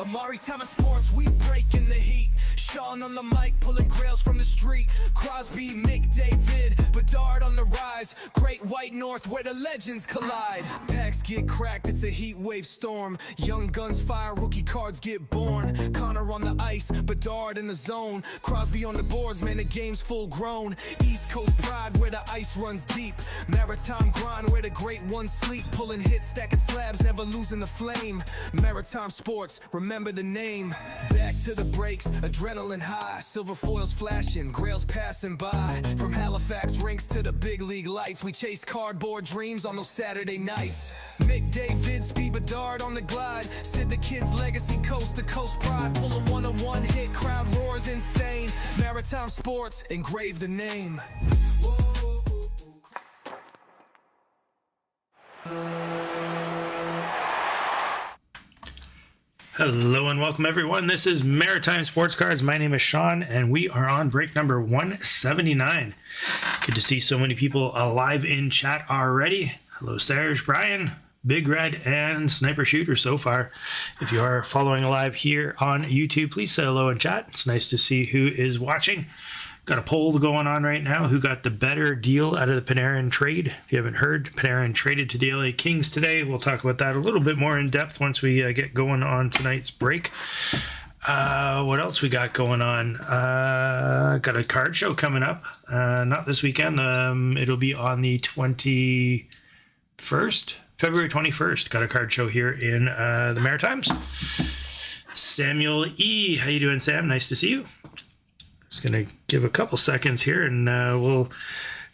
Maritime sports, we breaking the heat. Sean on the mic, pulling grails from the street. Crosby, Mick, David, Bedard on the rise. Great White North, where the legends collide. Packs get cracked, it's a heat wave storm. Young guns fire, rookie cards get born. Connor on the ice, Bedard in the zone. Crosby on the boards, man, the game's full grown. East Coast pride, where the ice runs deep. Maritime grind, where the great ones sleep. Pulling hits, stacking slabs, never losing the flame. Maritime sports, remember the name. Back to the breaks, adrenaline high. Silver foils flashing, grails passing by. From Halifax rinks to the big league lights, we chase cardboard dreams on those Saturday nights. Mick, David, Speed, Bedard on the glide. Sid the Kid's legacy, coast to coast pride. Pull a one-on-one hit, crowd roars insane. Maritime sports, engrave the name. Hello and welcome everyone. This is Maritime Sports Cards. My name is Sean and we are on break number 179. Good to see so many people alive in chat already. Hello Serge, Brian, Big Red, and Sniper Shooter so far. If you are following alive here on YouTube, please say hello in chat. It's nice to see who is watching. Got a poll going on right now. Who got the better deal out of the Panarin trade? If you haven't heard, Panarin traded to the LA Kings today. We'll talk about that a little bit more in depth once we get going on tonight's break. What else we got going on? Got a card show coming up. Not this weekend. It'll be on the 21st, February 21st. Got a card show here in the Maritimes. Samuel E. How you doing, Sam? Nice to see you. Just going to give a couple seconds here and we'll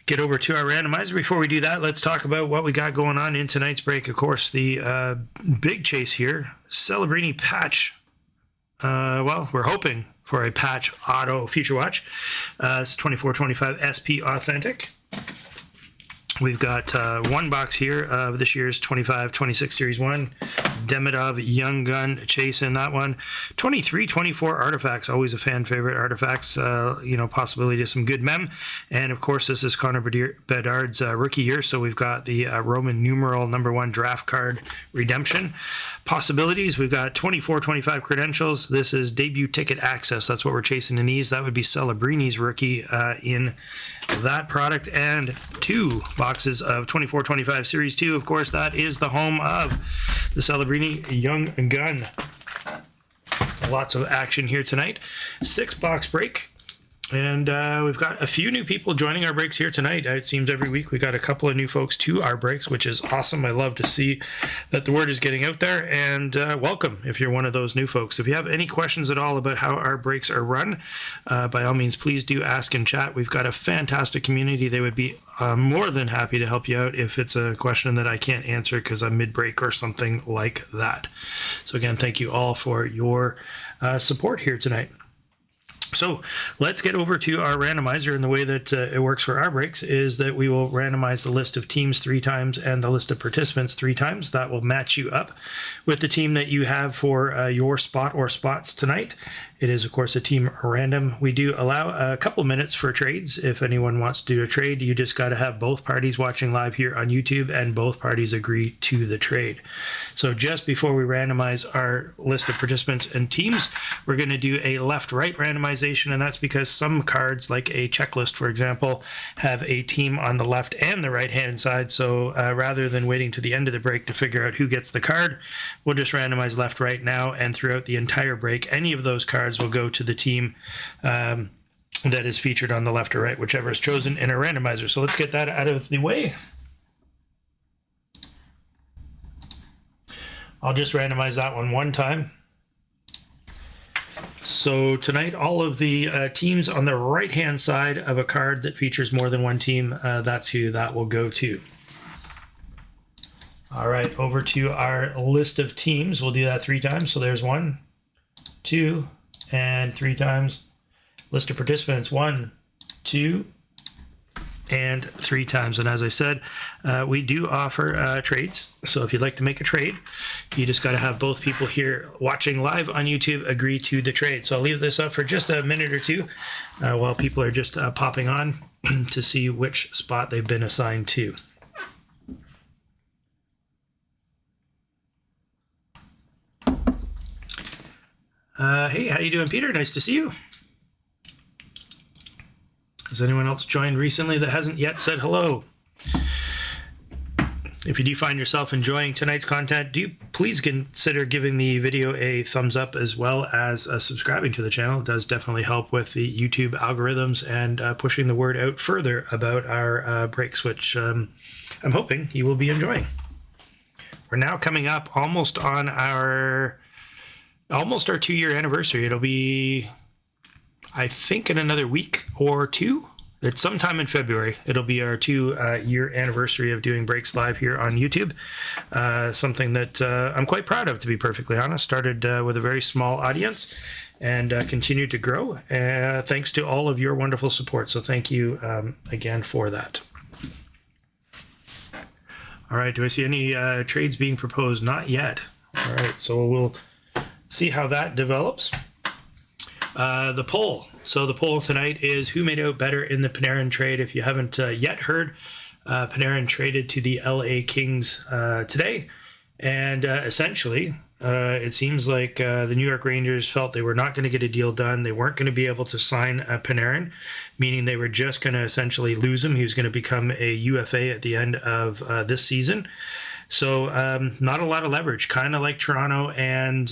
get over to our randomizer. Before we do that, let's talk about what we got going on in tonight's break. Of course, the big chase here, Celebrini patch. Well, we're hoping for a patch auto future watch. It's 24-25 SP authentic. We've got one box here of this year's 25-26 Series 1. Demidov Young Gun Chase in that one. 23-24 Artifacts, always a fan favorite. Artifacts, possibility to some good mem. And of course, this is Connor Bedard's rookie year, so we've got the Roman numeral #1 draft card redemption. Possibilities, we've got 24-25 credentials. This is debut ticket access. That's what we're chasing in these. That would be Celebrini's rookie in that product. And two boxes of 24-25 Series 2. Of course, that is the home of the Celebrini Young Gun. Lots of action here tonight. 6-box break. And we've got a few new people joining our breaks here tonight. It seems every week we got a couple of new folks to our breaks, which is awesome. I love to see that the word is getting out there. And welcome if you're one of those new folks. If you have any questions at all about how our breaks are run, by all means, please do ask in chat. We've got a fantastic community. They would be more than happy to help you out if it's a question that I can't answer because I'm mid-break or something like that. So again, thank you all for your support here tonight. So let's get over to our randomizer, and the way that it works for our breaks is that we will randomize the list of teams 3 times and the list of participants 3 times. That will match you up with the team that you have for your spot or spots tonight. It is, of course, a team random. We do allow a couple minutes for trades. If anyone wants to do a trade, you just got to have both parties watching live here on YouTube and both parties agree to the trade. So just before we randomize our list of participants and teams, we're going to do a left-right randomization, and that's because some cards, like a checklist, for example, have a team on the left and the right-hand side. So rather than waiting to the end of the break to figure out who gets the card, we'll just randomize left-right now, and throughout the entire break, any of those cards will go to the team that is featured on the left or right, whichever is chosen in a randomizer. So let's get that out of the way. I'll just randomize that one time. So tonight, all of the teams on the right-hand side of a card that features more than one team, that's who that will go to. All right, over to our list of teams. We'll do that 3 times. So there's 1, 2, and 3 times. List of participants 1, 2, and 3 times. And as I said, we do offer trades. So if you'd like to make a trade, you just got to have both people here watching live on YouTube agree to the trade. So I'll leave this up for just a minute or two while people are just popping on to see which spot they've been assigned to. Hey, how you doing, Peter? Nice to see you. Has anyone else joined recently that hasn't yet said hello? If you do find yourself enjoying tonight's content, do please consider giving the video a thumbs up as well as subscribing to the channel. It does definitely help with the YouTube algorithms and pushing the word out further about our breaks, which I'm hoping you will be enjoying. We're now coming up almost on our 2-year anniversary. It'll be, I think, in another week or two. It's sometime in February. It'll be our 2-year anniversary of doing breaks live here on YouTube. Something that I'm quite proud of, to be perfectly honest. Started with a very small audience and continued to grow thanks to all of your wonderful support. So thank you again for that. All right, do I see any trades being proposed? Not yet. All right, so we'll see how that develops. The poll. So the poll tonight is who made out better in the Panarin trade. If you haven't yet heard, Panarin traded to the LA Kings today. And essentially, it seems like the New York Rangers felt they were not going to get a deal done. They weren't going to be able to sign Panarin, meaning they were just going to essentially lose him. He was going to become a UFA at the end of this season. So not a lot of leverage, kind of like Toronto and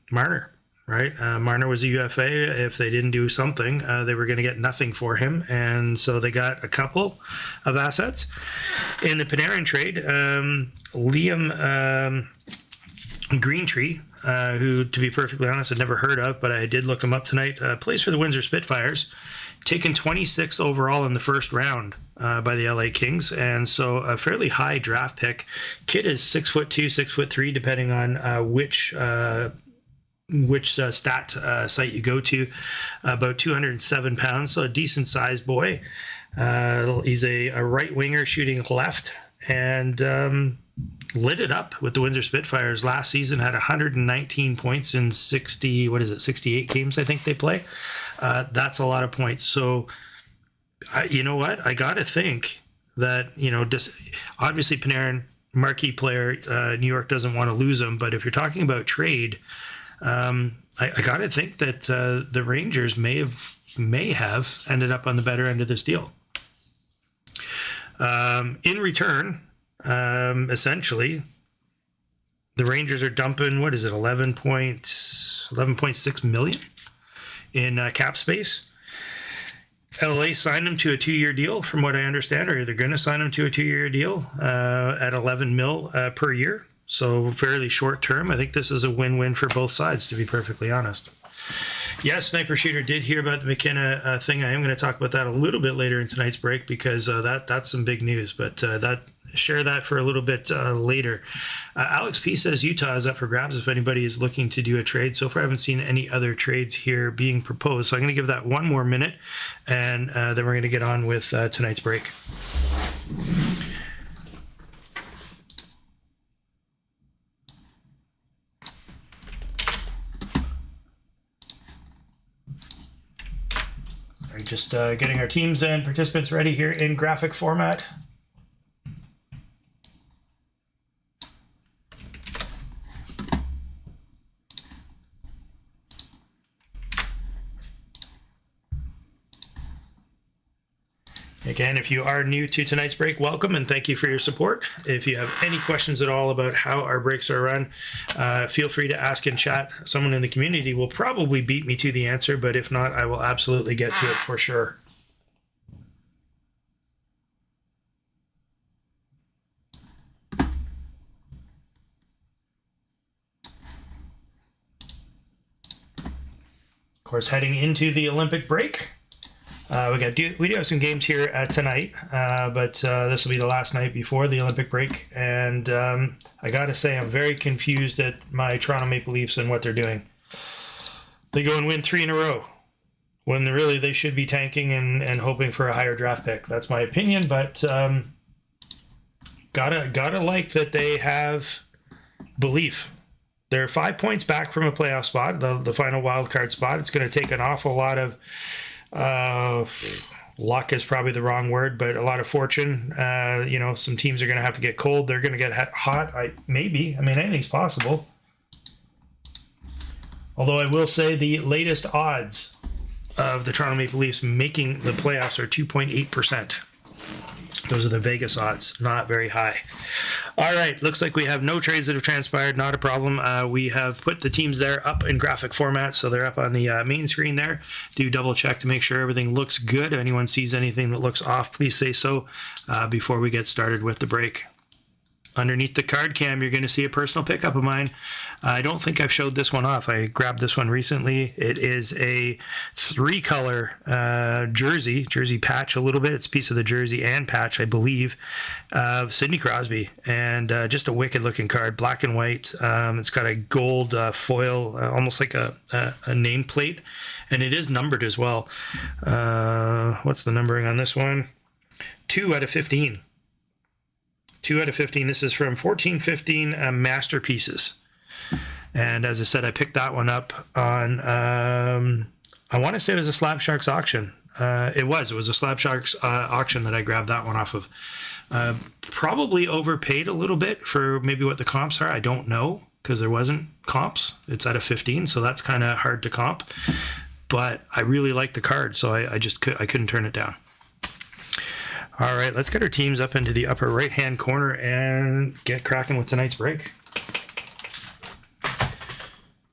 Marner. Right, Marner was a UFA. If they didn't do something, they were going to get nothing for him, and so they got a couple of assets in the Panarin trade. Liam Greentree, who, to be perfectly honest, I'd never heard of, but I did look him up tonight. Plays for the Windsor Spitfires, taken 26th overall in the first round by the LA Kings, and so a fairly high draft pick. Kid is 6'2", 6'3", depending on which stat site you go to. About 207 pounds, so a decent sized boy. He's a right winger shooting left, and lit it up with the Windsor Spitfires last season. Had 119 points in 68 games I think they play. That's a lot of points. So you know what, I gotta think that, obviously Panarin, marquee player, New York doesn't want to lose him, but if you're talking about trade, I got to think that the Rangers may have ended up on the better end of this deal. In return, essentially, the Rangers are dumping, 11.6 million in cap space. LA signed him to a 2-year deal, from what I understand, or they're going to sign him to a 2-year deal at 11 mil per year. So fairly short term. I think this is a win-win for both sides, to be perfectly honest. Yes, Sniper Shooter did hear about the McKenna thing. I am going to talk about that a little bit later in tonight's break, because that's some big news. But share that for a little bit later. Alex P says Utah is up for grabs if anybody is looking to do a trade. So far, I haven't seen any other trades here being proposed. So I'm going to give that one more minute, and then we're going to get on with tonight's break. Just getting our teams and participants ready here in graphic format. Again, if you are new to tonight's break, welcome and thank you for your support. If you have any questions at all about how our breaks are run, feel free to ask in chat. Someone in the community will probably beat me to the answer, but if not, I will absolutely get to it for sure. Of course, heading into the Olympic break. We do have some games here tonight, but this will be the last night before the Olympic break, and I gotta say I'm very confused at my Toronto Maple Leafs and what they're doing. They go and win 3 in a row when really they should be tanking and hoping for a higher draft pick. That's my opinion, but gotta like that they have belief. They're 5 points back from a playoff spot, the final wild card spot. It's going to take an awful lot of luck is probably the wrong word, but a lot of fortune. Some teams are going to have to get cold. They're going to get hot. Maybe. I mean, anything's possible. Although I will say the latest odds of the Toronto Maple Leafs making the playoffs are 2.8%. Those are the Vegas odds, not very high. All right, looks like we have no trades that have transpired, not a problem. We have put the teams there up in graphic format, so they're up on the main screen there. Do double check to make sure everything looks good. If anyone sees anything that looks off, please say so before we get started with the break. Underneath the card cam, you're going to see a personal pickup of mine. I don't think I've showed this one off. I grabbed this one recently. It is a 3-color jersey patch a little bit. It's a piece of the jersey and patch, I believe, of Sidney Crosby. And just a wicked looking card, black and white. It's got a gold foil, almost like a nameplate. And it is numbered as well. What's the numbering on this one? 2 out of 15. 2 out of 15. This is from 1415 Masterpieces. And as I said, I picked that one up on, I want to say it was a Slab Sharks auction. It was a Slab Sharks auction that I grabbed that one off of. Probably overpaid a little bit for maybe what the comps are. I don't know, because there wasn't comps. It's out of 15, so that's kind of hard to comp. But I really like the card, so I couldn't turn it down. All right, let's get our teams up into the upper right-hand corner and get cracking with tonight's break.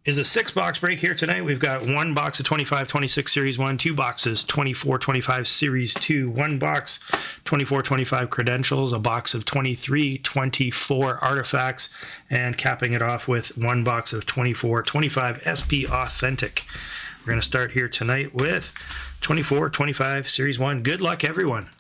Is a 6-box break here tonight. We've got 1 box of 25-26 Series 1, 2 boxes 24-25 Series 2, 1 box 24-25 Credentials, a box of 23-24 Artifacts, and capping it off with 1 box of 24-25 SP Authentic. We're going to start here tonight with 24-25 Series 1. Good luck, everyone.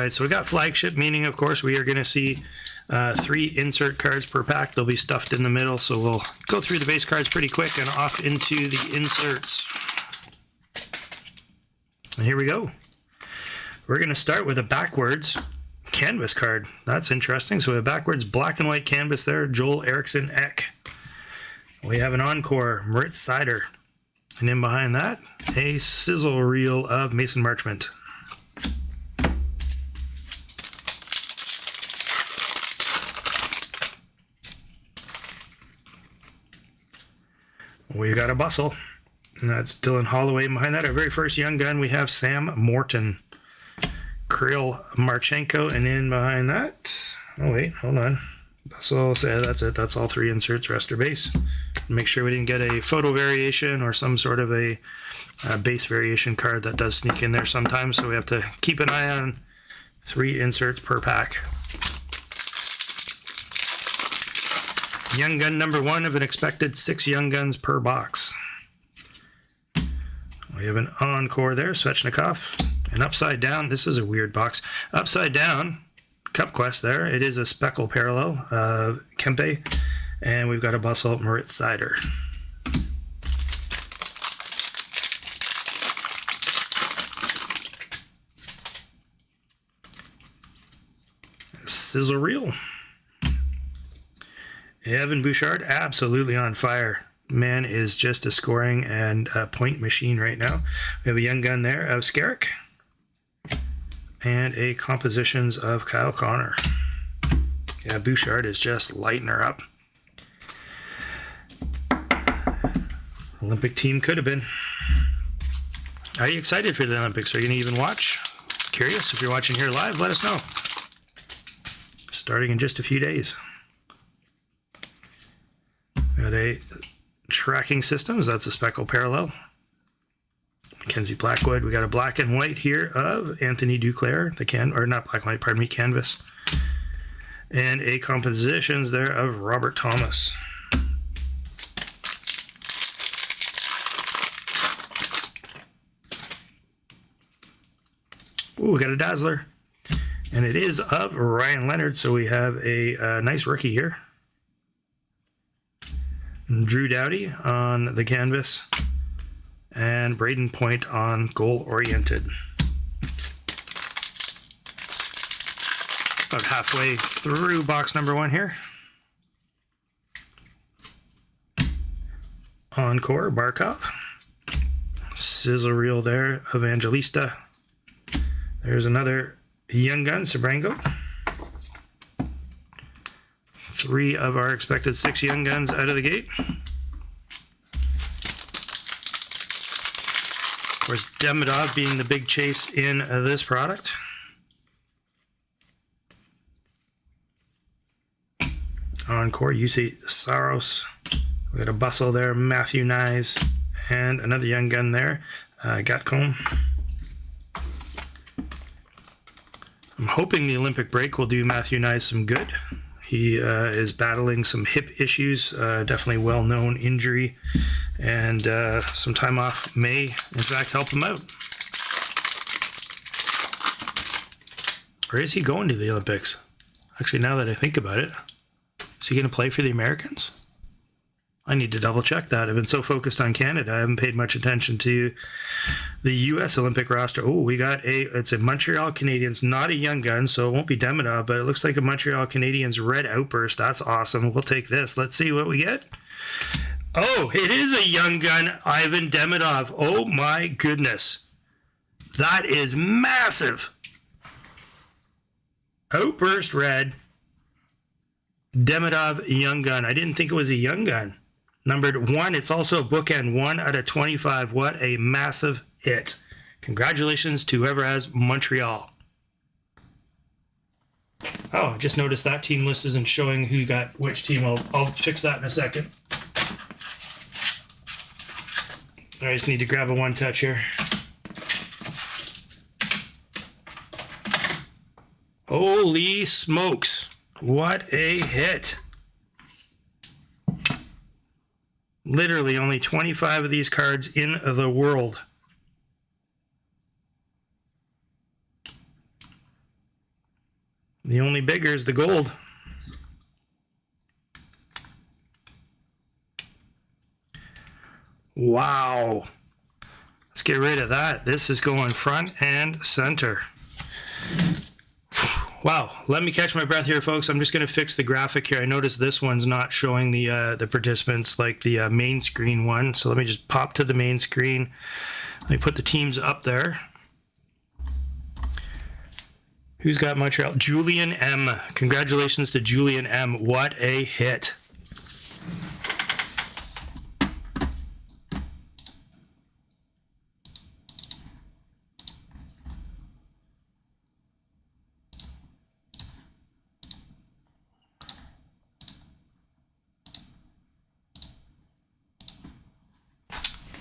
So we got flagship, meaning, of course, we are going to see 3 insert cards per pack. They'll be stuffed in the middle, so we'll go through the base cards pretty quick and off into the inserts. And here we go. We're going to start with a backwards canvas card. That's interesting. So we have backwards black and white canvas there, Joel Eriksson Ek. We have an encore, Moritz Seider. And in behind that, a sizzle reel of Mason Marchment. We got a bustle, and that's Dylan Holloway. Behind that, our very first young gun, we have Sam Morton, Kirill Marchenko, and in behind that, oh wait, hold on. Bustle, so yeah, that's it. That's all 3 inserts, rest are base. Make sure we didn't get a photo variation or some sort of a base variation card that does sneak in there sometimes, so we have to keep an eye on 3 inserts per pack. Young gun number 1 of an expected 6 young guns per box. We have an encore there, Svechnikov. And upside down, this is a weird box. Upside down, Cup Quest there. It is a speckle parallel of Kempe. And we've got a bustle, Moritz Seider. Sizzle reel. Evan Bouchard, absolutely on fire. Man is just a scoring and a point machine right now. We have a young gun there of Skarek. And a compositions of Kyle Connor. Yeah, Bouchard is just lighting her up. Olympic team could have been. Are you excited for the Olympics? Are you going to even watch? Curious? If you're watching here live, let us know. Starting in just a few days. Got a tracking systems. That's a speckle parallel. Mackenzie Blackwood. We got a black and white here of Anthony Duclair, or not black and white, pardon me, canvas. And a compositions there of Robert Thomas. Ooh, we got a Dazzler. And it is of Ryan Leonard, so we have a nice rookie here. Drew Doughty on the canvas, and Braden Point on goal-oriented. About halfway through box number 1 here. Encore, Barkov. Sizzle reel there, Evangelista. There's another Young Gun, Sabrango. 3 of our expected 6 Young Guns out of the gate. Of course, Demidov being the big chase in this product. Encore, UC Saros. We got a Bustle there, Matthew Nyes, and another Young Gun there, Gatcombe. I'm hoping the Olympic break will do Matthew Nyes some good. He is battling some hip issues, definitely well-known injury, and some time off may, in fact, help him out. Or is he going to the Olympics? Actually, now that I think about it, is he going to play for the Americans? I need to double check that. I've been so focused on Canada, I haven't paid much attention to the U.S. Olympic roster. Oh, we got it's a Montreal Canadiens, not a Young Gun, so it won't be Demidov, but it looks like a Montreal Canadiens Red Outburst. That's awesome. We'll take this. Let's see what we get. Oh, it is a Young Gun, Ivan Demidov. Oh my goodness. That is massive. Outburst Red. Demidov Young Gun. I didn't think it was a Young Gun. Numbered 1. It's also a bookend 1 out of 25. What a massive hit. Congratulations to whoever has Montreal. Oh, I just noticed that team list isn't showing who got which team. I'll fix that in a second. I just need to grab a 1-touch here. Holy smokes. What a hit. Literally only 25 of these cards in the world. The only bigger is the gold. Wow. Let's get rid of that. This is going front and center. Wow, let me catch my breath here, folks. I'm just going to fix the graphic here. I noticed this one's not showing the participants like the main screen one. So let me just pop to the main screen. Let me put the teams up there. Who's got Montreal? Julian M. Congratulations to Julian M. What a hit.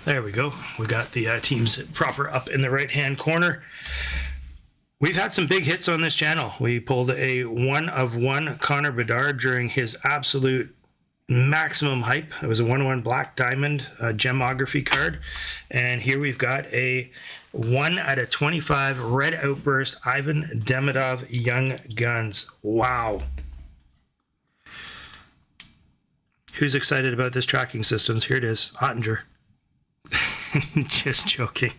There we go. We got the teams proper up in the right-hand corner. We've had some big hits on this channel. We pulled a 1-of-1 Connor Bedard during his absolute maximum hype. It was a 1-1 Black Diamond gemography card. And here we've got a 1 out of 25 Red Outburst Ivan Demidov Young Guns. Wow. Who's excited about this tracking systems? Here it is. Ottinger. Just joking.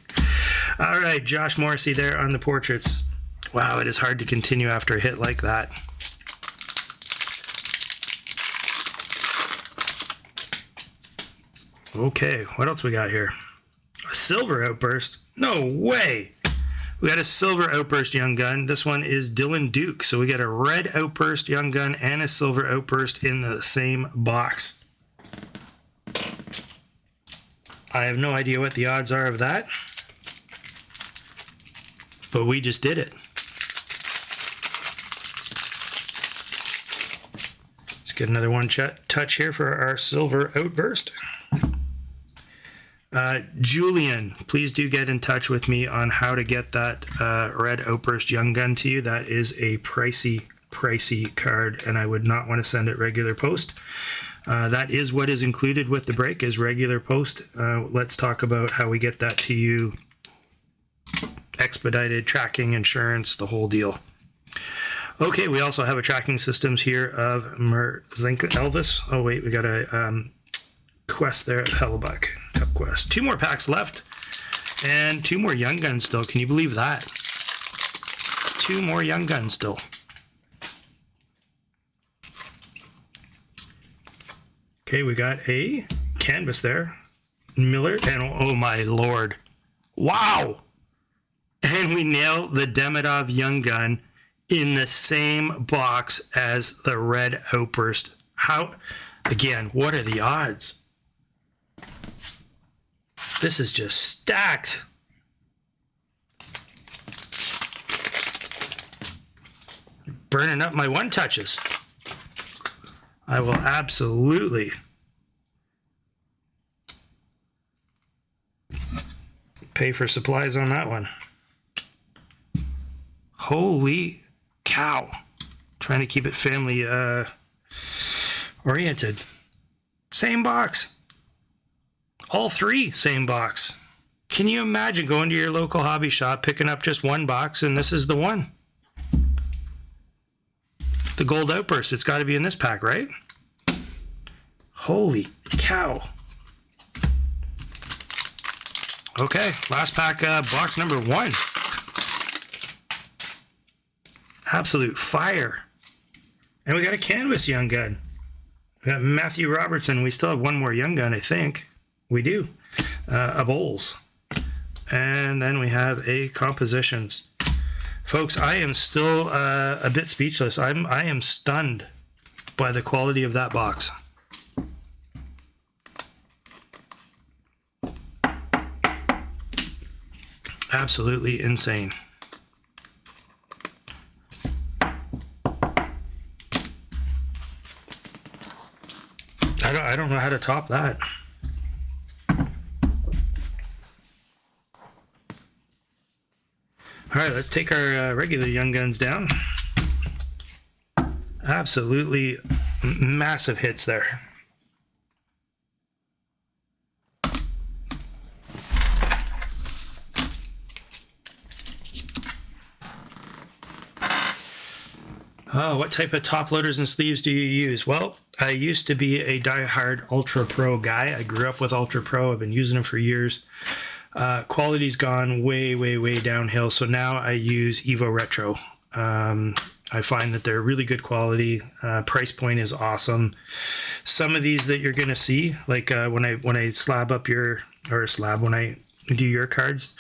All right, Josh Morrissey there on the portraits. Wow, it is hard to continue after a hit like that. Okay, what else we got here? A silver outburst? No way! We got a silver outburst Young Gun. This one is Dylan Duke. So we got a red outburst Young Gun and a silver outburst in the same box. I have no idea what the odds are of that, but we just did it. Let's get another touch here for our silver outburst. Julian, please do get in touch with me on how to get that red outburst Young Gun to you. That is a pricey card, and I would not want to send it regular post. That is what is included with the break, is regular post. Let's talk about how we get that to you. Expedited, tracking, insurance, the whole deal. Okay, we also have a tracking systems here of Elvis. Oh wait, we got a quest there of Hellebuck. Cup quest. 2 more packs left. And 2 more Young Guns still. Can you believe that? 2 more Young Guns still. Okay, we got a canvas there. Miller, and oh my lord. Wow! And we nail the Demidov Young Gun in the same box as the Red Outburst. How, again, what are the odds? This is just stacked. Burning up my one touches. I will absolutely pay for supplies on that one. Holy cow. Trying to keep it family oriented. Same box. All three same box. Can you imagine going to your local hobby shop, picking up just one box, and this is the one? The Gold Outburst, it's got to be in this pack, right? Holy cow. Okay, last pack, box number 1. Absolute fire. And we got a canvas Young Gun. We got Matthew Robertson. We still have one more Young Gun, I think. We do. A Bowls. And then we have a Compositions. Folks, I am still a bit speechless. I am stunned by the quality of that box. Absolutely insane. I don't know how to top that. All right, let's take our regular Young Guns down. Absolutely massive hits there. Oh, what type of top loaders and sleeves do you use? Well, I used to be a die-hard Ultra Pro guy. I grew up with Ultra Pro. I've been using them for years. Quality's gone way, way, way downhill. So now I use Evo Retro. I find that they're really good quality. Price point is awesome. Some of these that you're going to see, like when I slab up your, or slab, when I do your cards,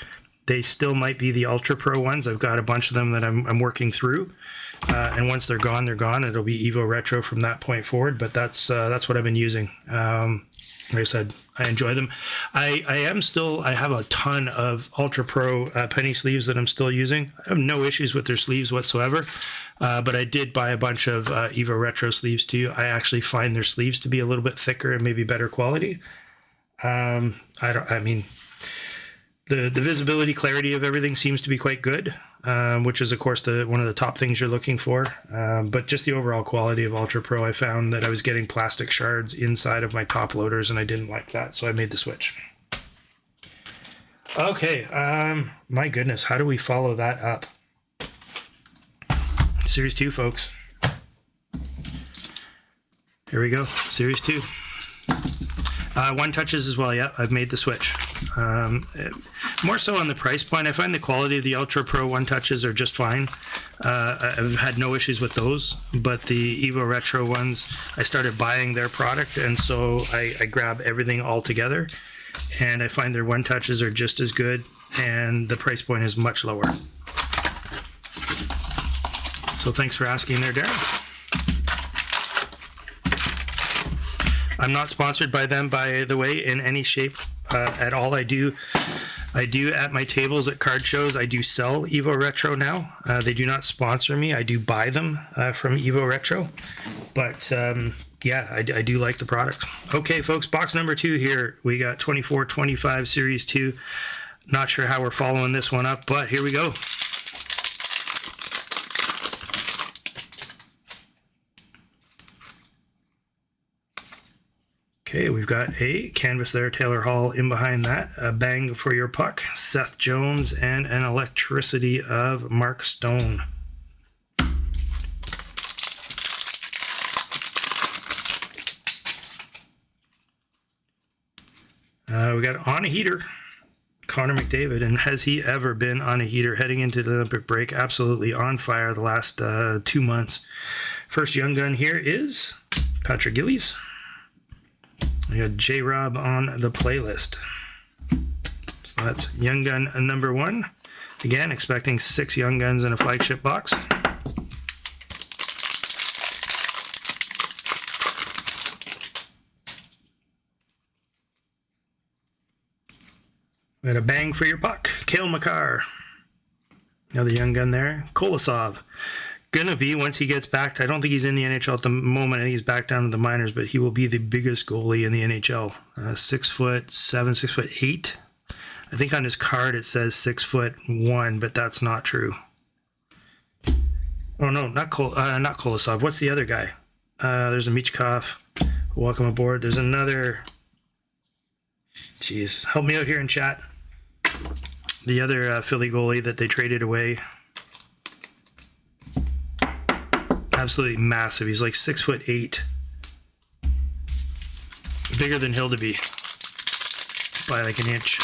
they still might be the Ultra Pro ones. I've got a bunch of them that I'm working through. And once they're gone, they're gone. It'll be Evo Retro from that point forward. But that's what I've been using. Like I said, I enjoy them. I have a ton of Ultra Pro penny sleeves that I'm still using. I have no issues with their sleeves whatsoever. But I did buy a bunch of Evo Retro sleeves too. I actually find their sleeves to be a little bit thicker and maybe better quality. The visibility, clarity of everything seems to be quite good, which is, of course, one of the top things you're looking for. But just the overall quality of Ultra Pro, I found that I was getting plastic shards inside of my top loaders, and I didn't like that, so I made the switch. Okay, my goodness, how do we follow that up? Series 2, folks. Here we go, Series 2. One touches as well, yeah, I've made the switch. More so on the price point. I find the quality of the Ultra Pro one touches are just fine. I've had no issues with those, but the Evo Retro ones, I started buying their product, and so I grab everything all together, and I find their one touches are just as good, and the price point is much lower. So thanks for asking there, Darren. I'm not sponsored by them, by the way, in any shape at all. I do at my tables at card shows, I do sell Evo Retro now. They do not sponsor me. I do buy them from Evo Retro. But yeah, I do like the product. Okay, folks, box number 2 here. We got 24-25 Series 2. Not sure how we're following this one up, but here we go. Okay, we've got a canvas there, Taylor Hall in behind that, a Bang for Your Puck, Seth Jones, and an Electricity of Mark Stone. We got on a heater, Connor McDavid, and has he ever been on a heater heading into the Olympic break? Absolutely on fire the last 2 months. First Young Gun here is Patrick Gillies. We got J-Rob on the playlist. So that's Young Gun number 1. Again, expecting 6 Young Guns in a flagship box. We got a bang for your puck. Kale McCarr. Another Young Gun there. Kolosov. Gonna be, once he gets back to, I don't think he's in the NHL at the moment. I think he's back down to the minors, but he will be the biggest goalie in the NHL. 6'7", 6'8". I think on his card it says 6'1", but that's not true. Oh no, not Kolosov. What's the other guy? There's a Michkov. Welcome aboard. There's another. Jeez, help me out here in chat. The other Philly goalie that they traded away. Absolutely massive. He's like 6'8". Bigger than Hildeby by like an inch.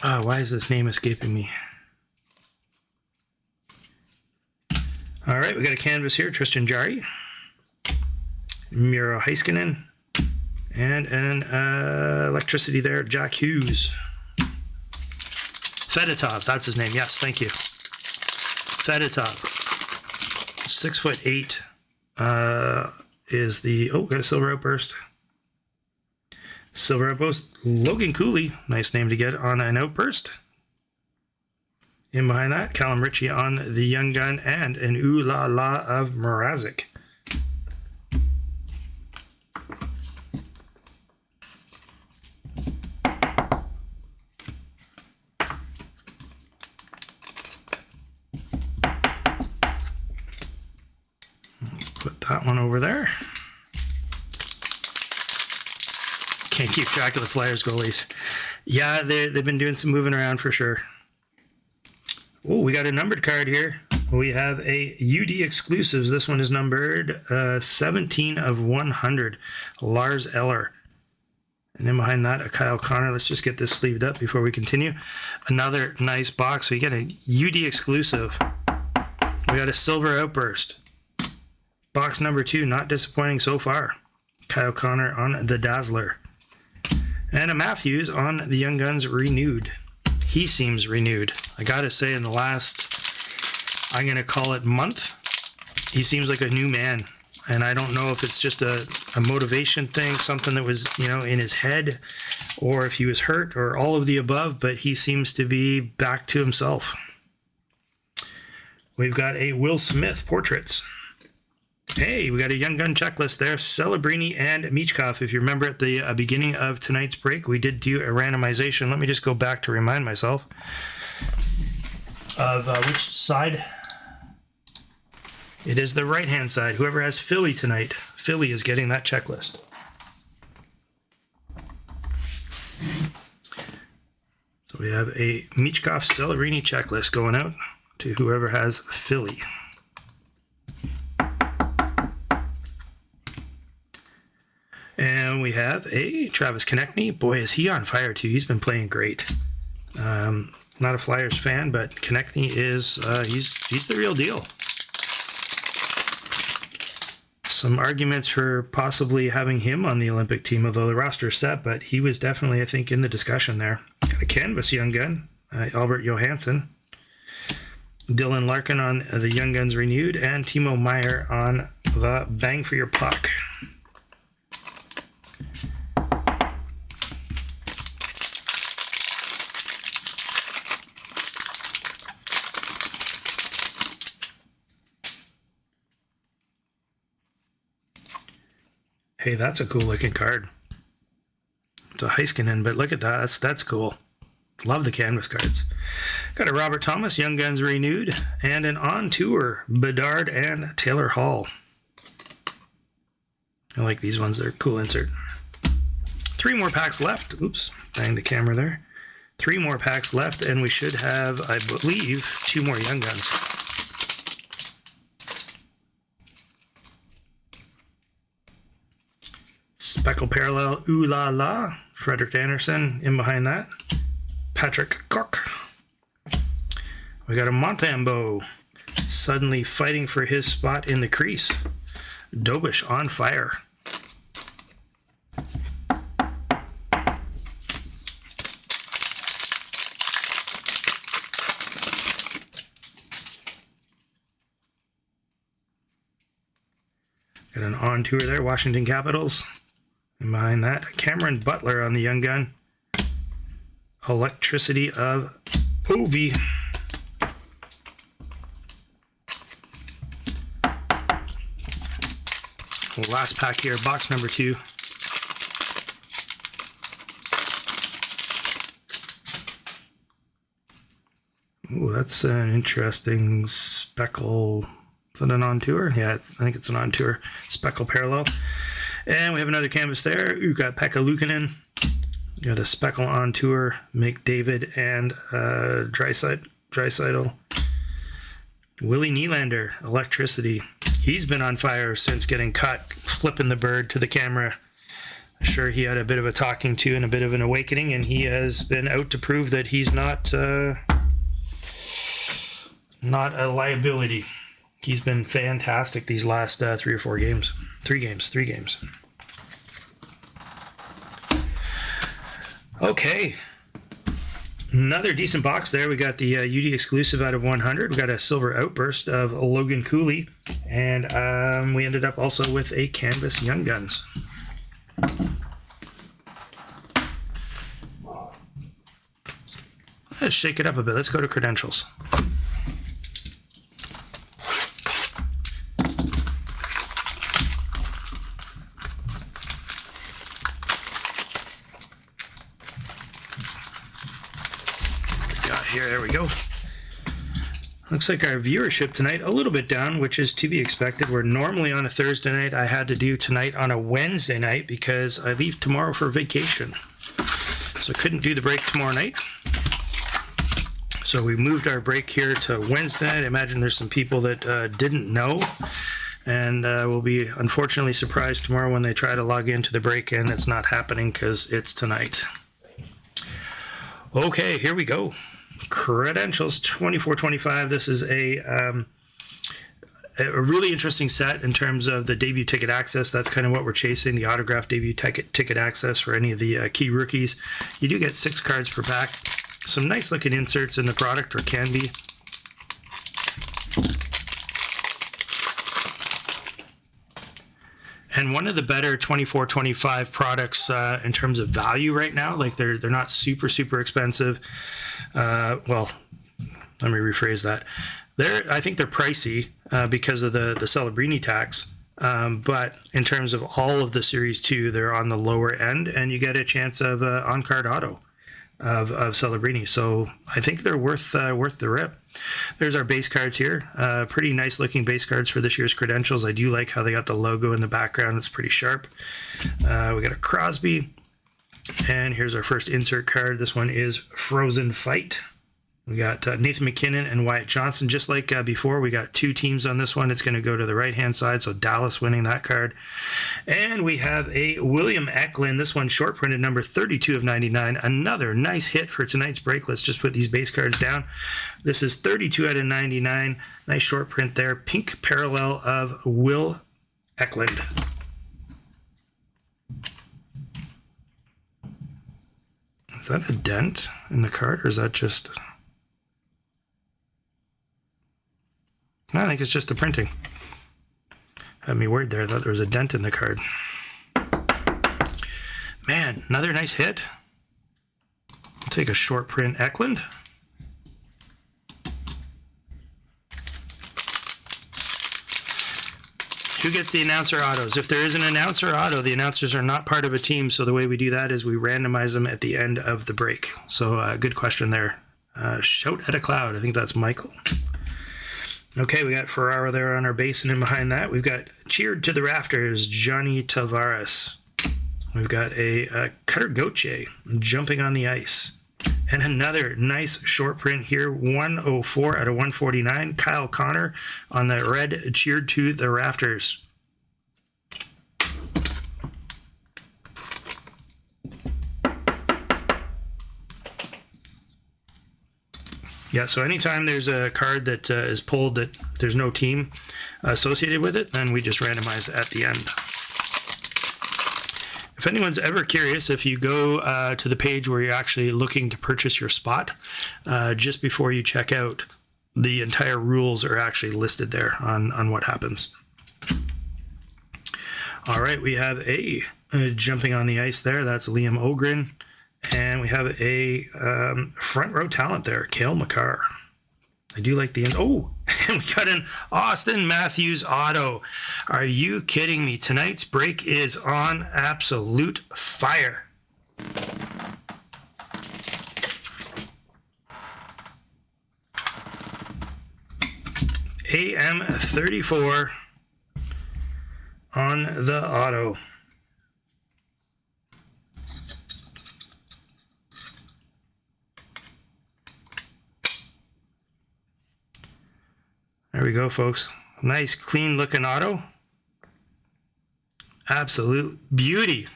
Why is this name escaping me? All right, we got a canvas here. Tristan Jarry, Miro Heiskanen, and an electricity there. Jack Hughes. Fedotov, that's his name. Yes, thank you. Fedotov. 6'8" is the got a silver outburst. Silver outburst. Logan Cooley, nice name to get on an outburst. In behind that, Callum Ritchie on the Young Gun and an Ooh La La of Mrazek. Put that one over there. Can't keep track of the Flyers goalies. Yeah, they've been doing some moving around for sure. Oh, we got a numbered card here. We have a UD exclusives. This one is numbered 17 of 100. Lars Eller. And then behind that, a Kyle Connor. Let's just get this sleeved up before we continue. Another nice box. So you get a UD exclusive. We got a silver outburst. Box number 2, not disappointing so far. Kyle Connor on the Dazzler. And a Matthews on the Young Guns renewed. He seems renewed. I gotta say, in the last, I'm gonna call it month, he seems like a new man. And I don't know if it's just a motivation thing, something that was, in his head, or if he was hurt, or all of the above, but he seems to be back to himself. We've got a Will Smith portraits. Hey, we got a Young Gun checklist there. Celebrini and Michkov. If you remember at the beginning of tonight's break, we did do a randomization. Let me just go back to remind myself of which side. It is the right-hand side. Whoever has Philly tonight, Philly is getting that checklist. So we have a Michkov Celebrini checklist going out to whoever has Philly. And we have a Travis Konechny. Boy, is he on fire too. He's been playing great. Not a Flyers fan, but Konechny is he's the real deal. Some arguments for possibly having him on the Olympic team, although the roster is set, but he was definitely, I think, in the discussion there. Got a canvas Young Gun, Albert Johansson. Dylan Larkin on the Young Guns renewed, and Timo Meier on the Bang for Your Puck. Hey, that's a cool looking card. It's a Heiskanen, but look at that. That's cool. Love the canvas cards. Got a Robert Thomas, Young Guns renewed, and an on tour Bedard and Taylor Hall. I like these ones. They're a cool insert. 3 more packs left. Oops, banged the camera there. 3 more packs left, and we should have, I believe, 2 more Young Guns. Speckle Parallel, Ooh La La, Frederick Anderson in behind that. Patrick Cook. We got a Montembeault suddenly fighting for his spot in the crease. Dobish on fire. Got an on tour there, Washington Capitals. And behind that, Cameron Butler on the young gun. Electricity of O-V. Last pack here, box number 2. Ooh, that's an interesting speckle. Is it an on tour? Yeah, I think it's an on tour. Speckle parallel. And we have another canvas there. We've got Pekka Luukkonen. Got a speckle on tour. McDavid and Draisaitl. Willie Nylander, electricity. He's been on fire since getting cut, flipping the bird to the camera. I'm sure he had a bit of a talking to and a bit of an awakening, and he has been out to prove that he's not a liability. He's been fantastic these last 3 or 4 games. 3 games. Okay. Another decent box there. We got the UD exclusive out of 100. We got a silver outburst of Logan Cooley. And we ended up also with a canvas Young Guns. Let's shake it up a bit. Let's go to credentials. Here, there we go. Looks like our viewership tonight a little bit down, which is to be expected. We're normally on a Thursday night. I had to do tonight on a Wednesday night because I leave tomorrow for vacation. So I couldn't do the break tomorrow night. So we moved our break here to Wednesday night. I imagine there's some people that didn't know and will be unfortunately surprised tomorrow when they try to log into the break and it's not happening because it's tonight. Okay, here we go. Credentials 24-25. This is a really interesting set in terms of the debut ticket access. That's kind of what we're chasing, the autographed debut ticket access for any of the key rookies. You do get 6 cards per pack. Some nice looking inserts in the product, or can be. And one of the better 24-25 products in terms of value right now, like they're not super expensive. Well, let me rephrase that. I think they're pricey because of the Celebrini tax. But in terms of all of the Series 2, they're on the lower end, and you get a chance of on-card auto of Celebrini. So I think they're worth the rip. There's our base cards here. Pretty nice looking base cards for this year's credentials. I do like how they got the logo in the background. It's pretty sharp. We got a Crosby. And here's our first insert card. This one is Frozen Fight. We got Nathan McKinnon and Wyatt Johnson. Just like before, we got 2 teams on this one. It's going to go to the right-hand side, so Dallas winning that card. And we have a William Eklund. This one short printed, number 32 of 99. Another nice hit for tonight's break. Let's just put these base cards down. This is 32 out of 99. Nice short print there. Pink parallel of Will Eklund. Is that a dent in the card, or is that just... I think it's just the printing. Had me worried there. I thought there was a dent in the card. Man, another nice hit. I'll take a short print Eklund. Who gets the announcer autos? If there is an announcer auto, the announcers are not part of a team. So the way we do that is we randomize them at the end of the break. So good question there. Shout at a cloud. I think that's Michael. Okay, we got Ferraro there on our base, and in behind that, we've got Cheered to the Rafters, Johnny Tavares. We've got a Cutter Gauthier jumping on the ice. And another nice short print here, 104 out of 149, Kyle Connor on the red Cheered to the Rafters. Yeah, so anytime there's a card that is pulled that there's no team associated with it, then we just randomize at the end. If anyone's ever curious, if you go to the page where you're actually looking to purchase your spot, just before you check out, the entire rules are actually listed there on what happens. All right, we have a jumping on the ice there. That's Liam Ogren. And we have a front row talent there, Cale Makar. I do like the... Oh, and we got an Austin Matthews auto. Are you kidding me? Tonight's break is on absolute fire. AM34 on the auto. There we go, folks. Nice, clean looking auto. Absolute beauty.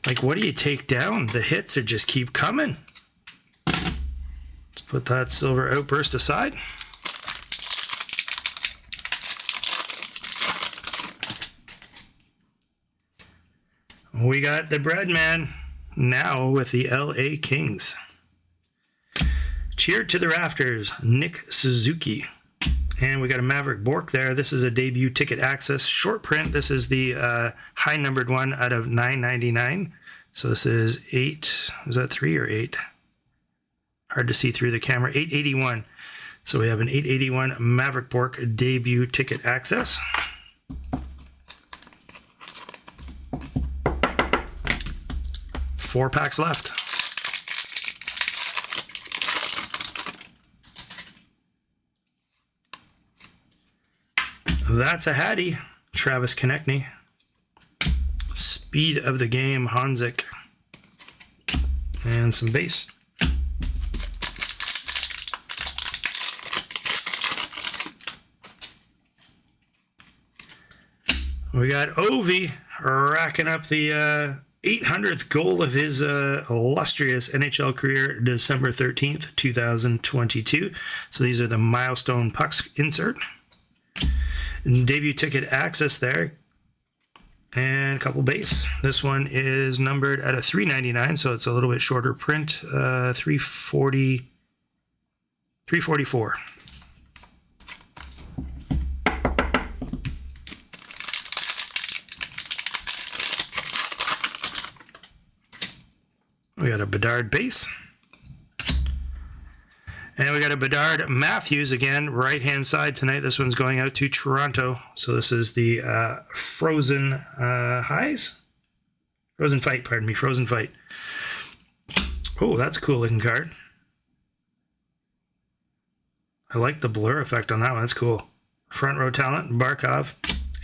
Like, what do you take down? The hits are just keep coming. Let's put that silver outburst aside. We got the bread man now with the LA Kings. Cheered to the rafters, Nick Suzuki. And we got a Maverick Bork there. This is a debut ticket access short print. This is the high numbered one out of 9.99. So this is 8. Is that 3 or 8? Hard to see through the camera. 881. So we have an 881 Maverick Bork debut ticket access. Four packs left. That's a Hattie, Travis Konechny. Speed of the game, Hanzik. And some base. We got Ovi racking up the 800th goal of his illustrious NHL career, December 13th, 2022. So these are the milestone pucks insert. Debut ticket access there. And a couple base. This one is numbered at a 399, so it's a little bit shorter print. 344. We got a Bedard base. And we got a Bedard Matthews again, right-hand side tonight. This one's going out to Toronto. So this is the Frozen Highs? Frozen Fight, pardon me. Frozen Fight. Oh, that's a cool looking card. I like the blur effect on that one. That's cool. Front row talent, Barkov.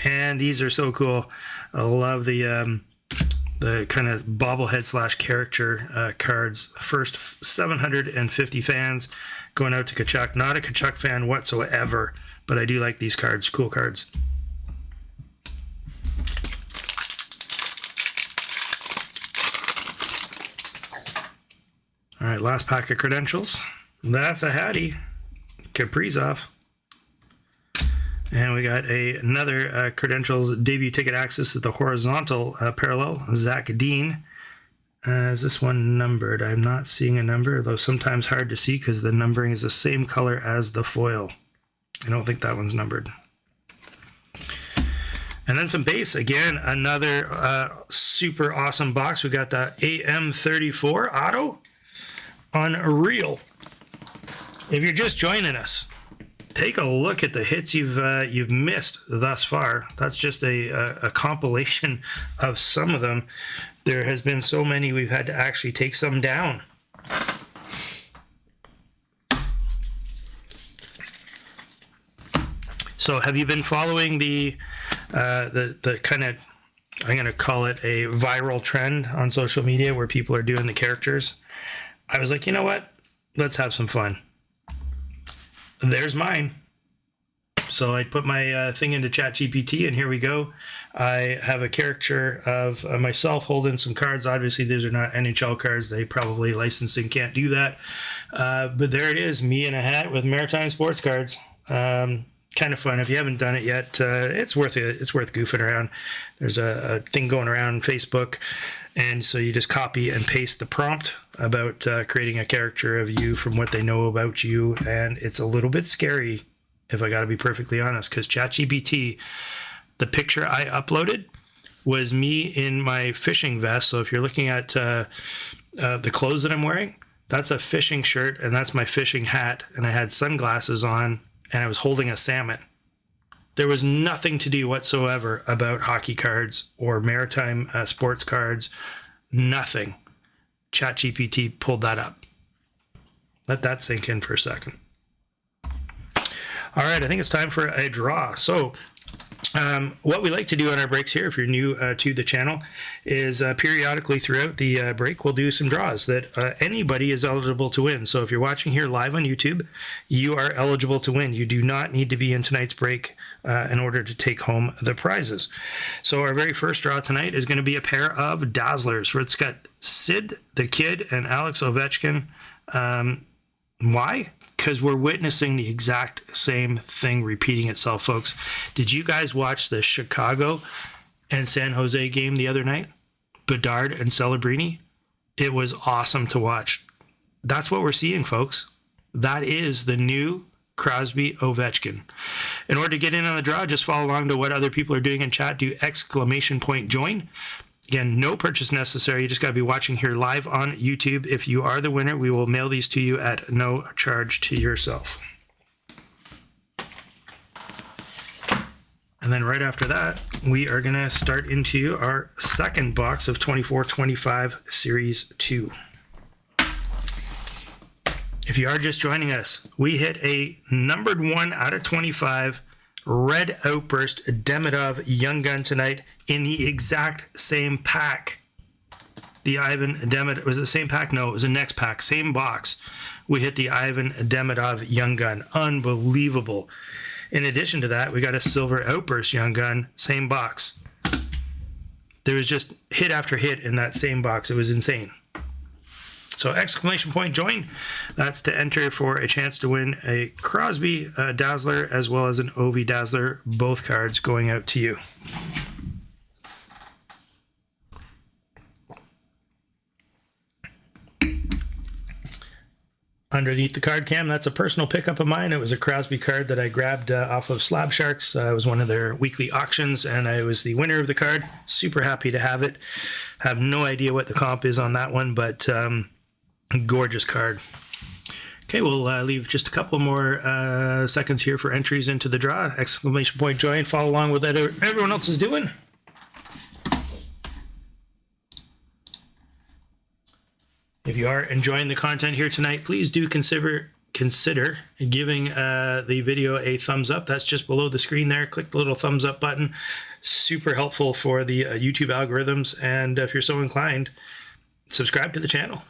And these are so cool. I love the kind of bobblehead slash character cards. First 750 fans going out to Kachuk. Not a Kachuk fan whatsoever, but I do like these cards. Cool cards. All right, last pack of credentials. That's a Hattie, Kaprizov. And we got another credentials debut ticket access at the horizontal parallel, Zach Dean. Is this one numbered? I'm not seeing a number, though sometimes hard to see because the numbering is the same color as the foil. I don't think that one's numbered. And then some base. Again, another super awesome box. We got the AM34 auto. Unreal. If you're just joining us, take a look at the hits you've missed thus far. That's just a compilation of some of them. There has been so many we've had to actually take some down. So have you been following the kind of, I'm going to call it a viral trend on social media where people are doing the characters? I was like, you know what? Let's have some fun. There's mine. So I put my thing into ChatGPT, and here we go. I have a caricature of myself holding some cards. Obviously, these are not NHL cards. They probably licensing can't do that. But there it is, me in a hat with Maritime sports cards. Kind of fun. If you haven't done it yet, it's worth it. It's worth goofing around. There's a thing going around on Facebook, and so you just copy and paste the prompt about creating a character of you from what they know about you, and it's a little bit scary, if I got to be perfectly honest, because ChatGPT The picture I uploaded was me in my fishing vest. So if you're looking at the clothes that I'm wearing, that's a fishing shirt and that's my fishing hat. And I had sunglasses on and I was holding a salmon. There was nothing to do whatsoever about hockey cards or Maritime sports cards. Nothing. ChatGPT pulled that up. Let that sink in for a second. All right, I think it's time for a draw. So what we like to do on our breaks here, if you're new to the channel, is periodically throughout the break, we'll do some draws that anybody is eligible to win. So if you're watching here live on YouTube, you are eligible to win. You do not need to be in tonight's break in order to take home the prizes. So our very first draw tonight is going to be a pair of Dazzlers, where it's got Sid the Kid and Alex Ovechkin. Why? Because we're witnessing the exact same thing repeating itself, folks. Did you guys watch the Chicago and San Jose game the other night? Bedard and Celebrini? It was awesome to watch. That's what we're seeing, folks. That is the new Crosby Ovechkin. In order to get in on the draw, just follow along to what other people are doing in chat. Do !join. Again, no purchase necessary. You just got to be watching here live on YouTube. If you are the winner, we will mail these to you at no charge to yourself. And then right after that, we are going to start into our second box of 24-25 Series 2. If you are just joining us, we hit a numbered 1 out of 25 Red Outburst Demidov Young Gun tonight in the exact same pack. The Ivan Demidov, was it the same pack? No, it was the next pack, same box. We hit the Ivan Demidov Young Gun. Unbelievable. In addition to that, we got a Silver Outburst Young Gun, same box. There was just hit after hit in that same box. It was insane. So !join. That's to enter for a chance to win a Crosby Dazzler as well as an Ovi Dazzler. Both cards going out to you. Underneath the card cam, that's a personal pickup of mine. It was a Crosby card that I grabbed off of Slab Sharks. It was one of their weekly auctions, and I was the winner of the card. Super happy to have it. Have no idea what the comp is on that one, but gorgeous card. Okay, we'll leave just a couple more seconds here for entries into the draw. !join. Follow along with what everyone else is doing. If you are enjoying the content here tonight, please do consider giving the video a thumbs up. That's just below the screen there. Click the little thumbs up button. Super helpful for the YouTube algorithms. And if you're so inclined, subscribe to the channel.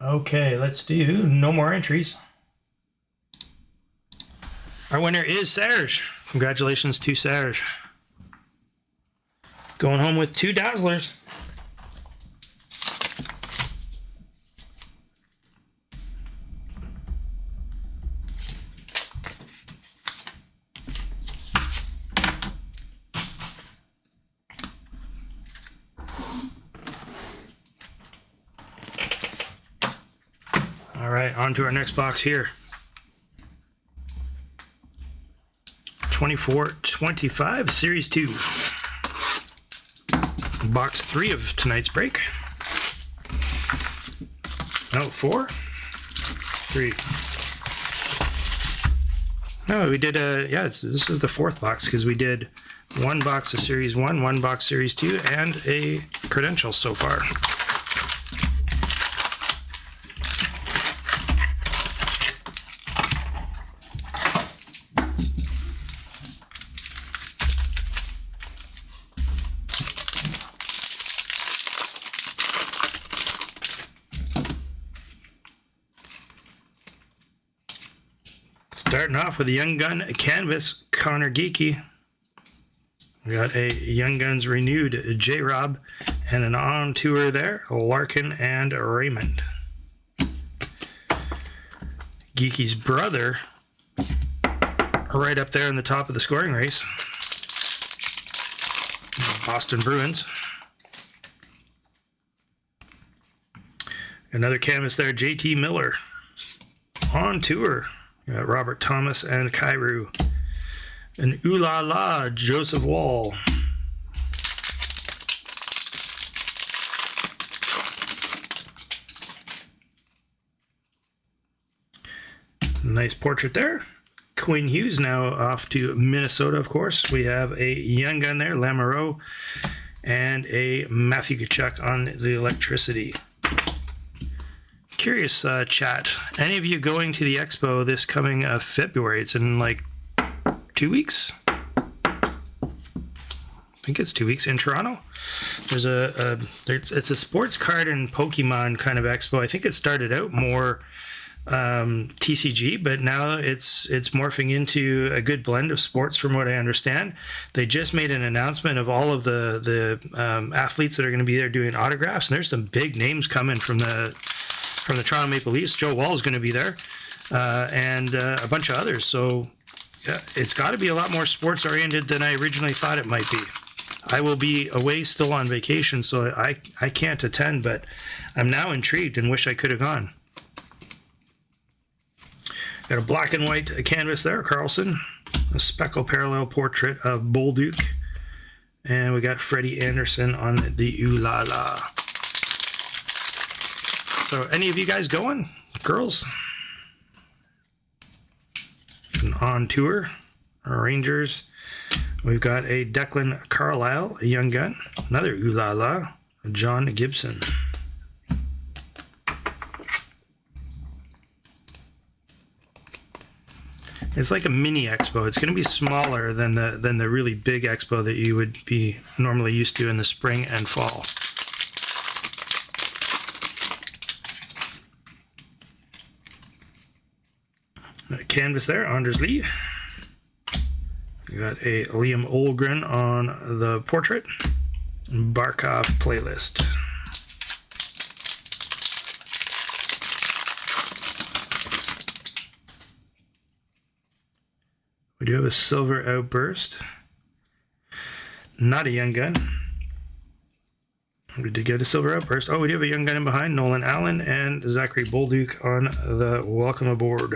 Okay, let's do no more entries. Our winner is Serge. Congratulations to Serge. Going home with 2 Dazzlers. All right, on to our next box here. 24-25 Series 2. Box 3 of tonight's break. Oh, 4? 3. No, we did this is the 4th box because we did 1 box of Series 1, 1 box Series 2, and a credential so far. Starting off with a Young Gun Canvas, Connor Geeky. We got a Young Guns Renewed J-Rob and an on tour there, Larkin and Raymond. Geeky's brother right up there in the top of the scoring race. Boston Bruins. Another canvas there, JT Miller. On tour, we got Robert Thomas and Kairu. And Ooh La La, Joseph Wall. Nice portrait there. Quinn Hughes now off to Minnesota, of course. We have a young gun there, Lamoureux, and a Matthew Tkachuk on the electricity. Curious chat. Any of you going to the expo this coming February? It's in like 2 weeks. I think it's 2 weeks in Toronto. There's it's a sports card and Pokemon kind of expo. I think it started out more TCG, but now it's morphing into a good blend of sports from what I understand. They just made an announcement of all of the athletes that are going to be there doing autographs, and there's some big names coming from the Toronto Maple Leafs. Joe Wall is going to be there, and a bunch of others. So yeah, it's got to be a lot more sports oriented than I originally thought it might be. I will be away still on vacation, so I can't attend, but I'm now intrigued and wish I could have gone. Got a black and white canvas there, Carlson. A speckle parallel portrait of Bolduc. And we got Freddie Anderson on the Ooh La La. So any of you guys going? Girls? And on tour. Rangers. We've got a Declan Carlisle, a young gun. Another Ooh La La. John Gibson. It's like a mini expo. It's going to be smaller than the really big expo that you would be normally used to in the spring and fall. Canvas there, Anders Lee. You got a Liam Olgren on the portrait. Barkov playlist. We do have a silver outburst. Not a young gun. We did get a silver outburst. Oh, we do have a young gun in behind. Nolan Allen and Zachary Bolduc on the welcome aboard.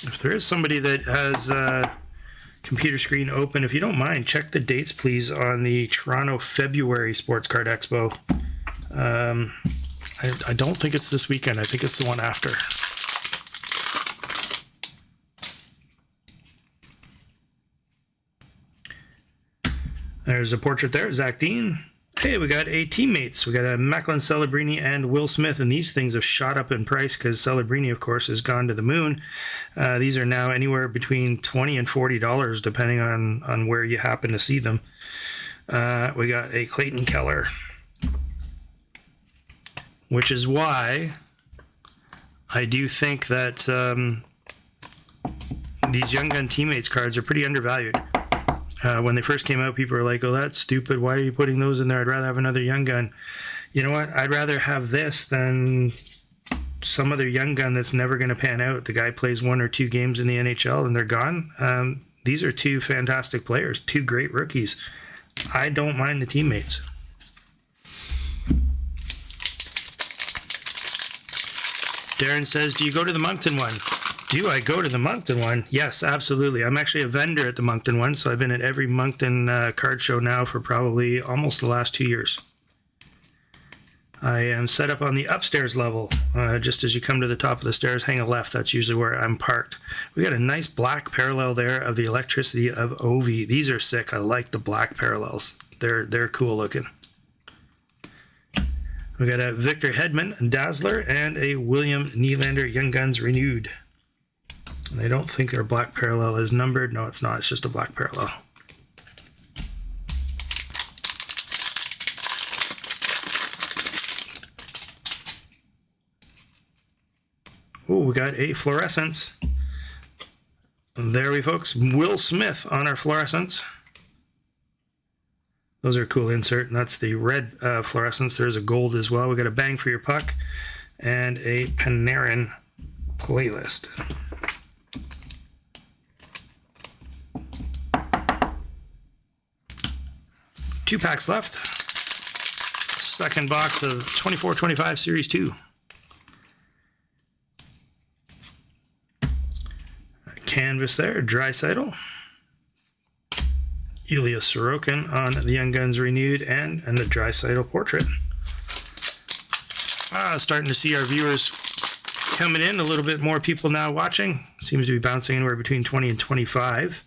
If there is somebody that has a computer screen open, if you don't mind, check the dates, please, on the Toronto February Sports Card Expo. I don't think it's this weekend. I think it's the one after. There's a portrait there, Zach Dean. Hey, we got a teammates. We got a Macklin Celebrini and Will Smith, and these things have shot up in price because Celebrini, of course, has gone to the moon. These are now anywhere between $20 and $40, depending on where you happen to see them. We got a Clayton Keller, which is why I do think that these Young Gun Teammates cards are pretty undervalued. When they first came out, people were like, oh, that's stupid. Why are you putting those in there? I'd rather have another Young Gun. You know what? I'd rather have this than some other Young Gun that's never going to pan out. The guy plays 1 or 2 games in the NHL and they're gone. These are 2 fantastic players, 2 great rookies. I don't mind the teammates. Darren says, do you go to the Moncton one? Do I go to the Moncton one? Yes, absolutely. I'm actually a vendor at the Moncton one, so I've been at every Moncton card show now for probably almost the last 2 years. I am set up on the upstairs level. Just as you come to the top of the stairs, hang a left. That's usually where I'm parked. We got a nice black parallel there of the electricity of Ovi. These are sick. I like the black parallels. They're cool looking. We got a Victor Hedman Dazzler and a William Nylander Young Guns Renewed. And I don't think their black parallel is numbered. No, it's not. It's just a black parallel. Oh, we got a fluorescence. There we folks. Will Smith on our fluorescence. Those are a cool insert, and that's the red fluorescence. There's a gold as well. We got a Bang for Your Puck and a Panarin playlist. Two packs left. second box of 24-25 Series 2. Canvas there, Draisaitl. Ilya Sorokin on the Young Guns renewed, and the Draisaitl portrait. Starting to see our viewers coming in. A little bit more people now watching. Seems to be bouncing anywhere between 20 and 25,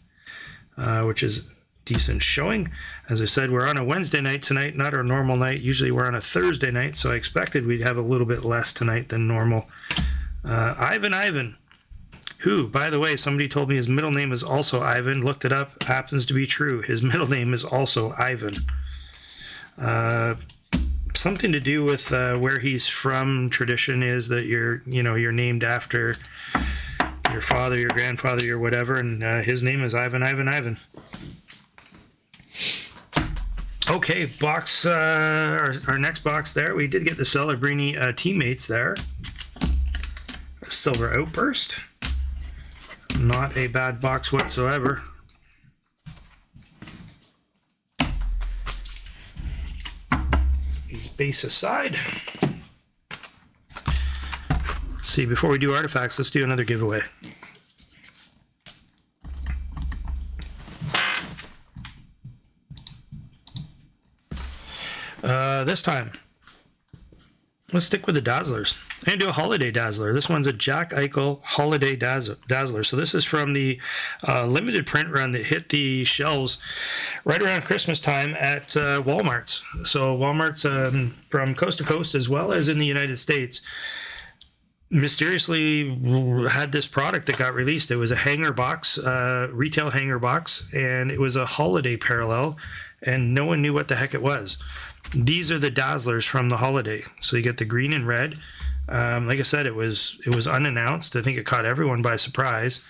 which is decent showing. As I said, we're on a Wednesday night tonight, not our normal night. Usually we're on a Thursday night, so I expected we'd have a little bit less tonight than normal. Ivan, who, by the way, somebody told me his middle name is also Ivan. Looked it up, happens to be true. His middle name is also Ivan. Something to do with where he's from. Tradition is that you're named after your father, your grandfather, your whatever, and his name is Ivan. Okay, box. Our next box there, we did get the Celebrini teammates there. Silver Outburst. Not a bad box whatsoever. These base aside. See, before we do artifacts, let's do another giveaway. This time, let's stick with the Dazzlers. I'm going to do a Holiday Dazzler. This one's a Jack Eichel Holiday Dazzler. So this is from the limited print run that hit the shelves right around Christmas time at Walmart's. So Walmart's from coast to coast as well as in the United States mysteriously had this product that got released. It was a hanger box, retail hanger box, and it was a holiday parallel, and no one knew what the heck it was. These are the Dazzlers from the holiday. So you get the green and red. Like I said, it was unannounced. I think it caught everyone by surprise,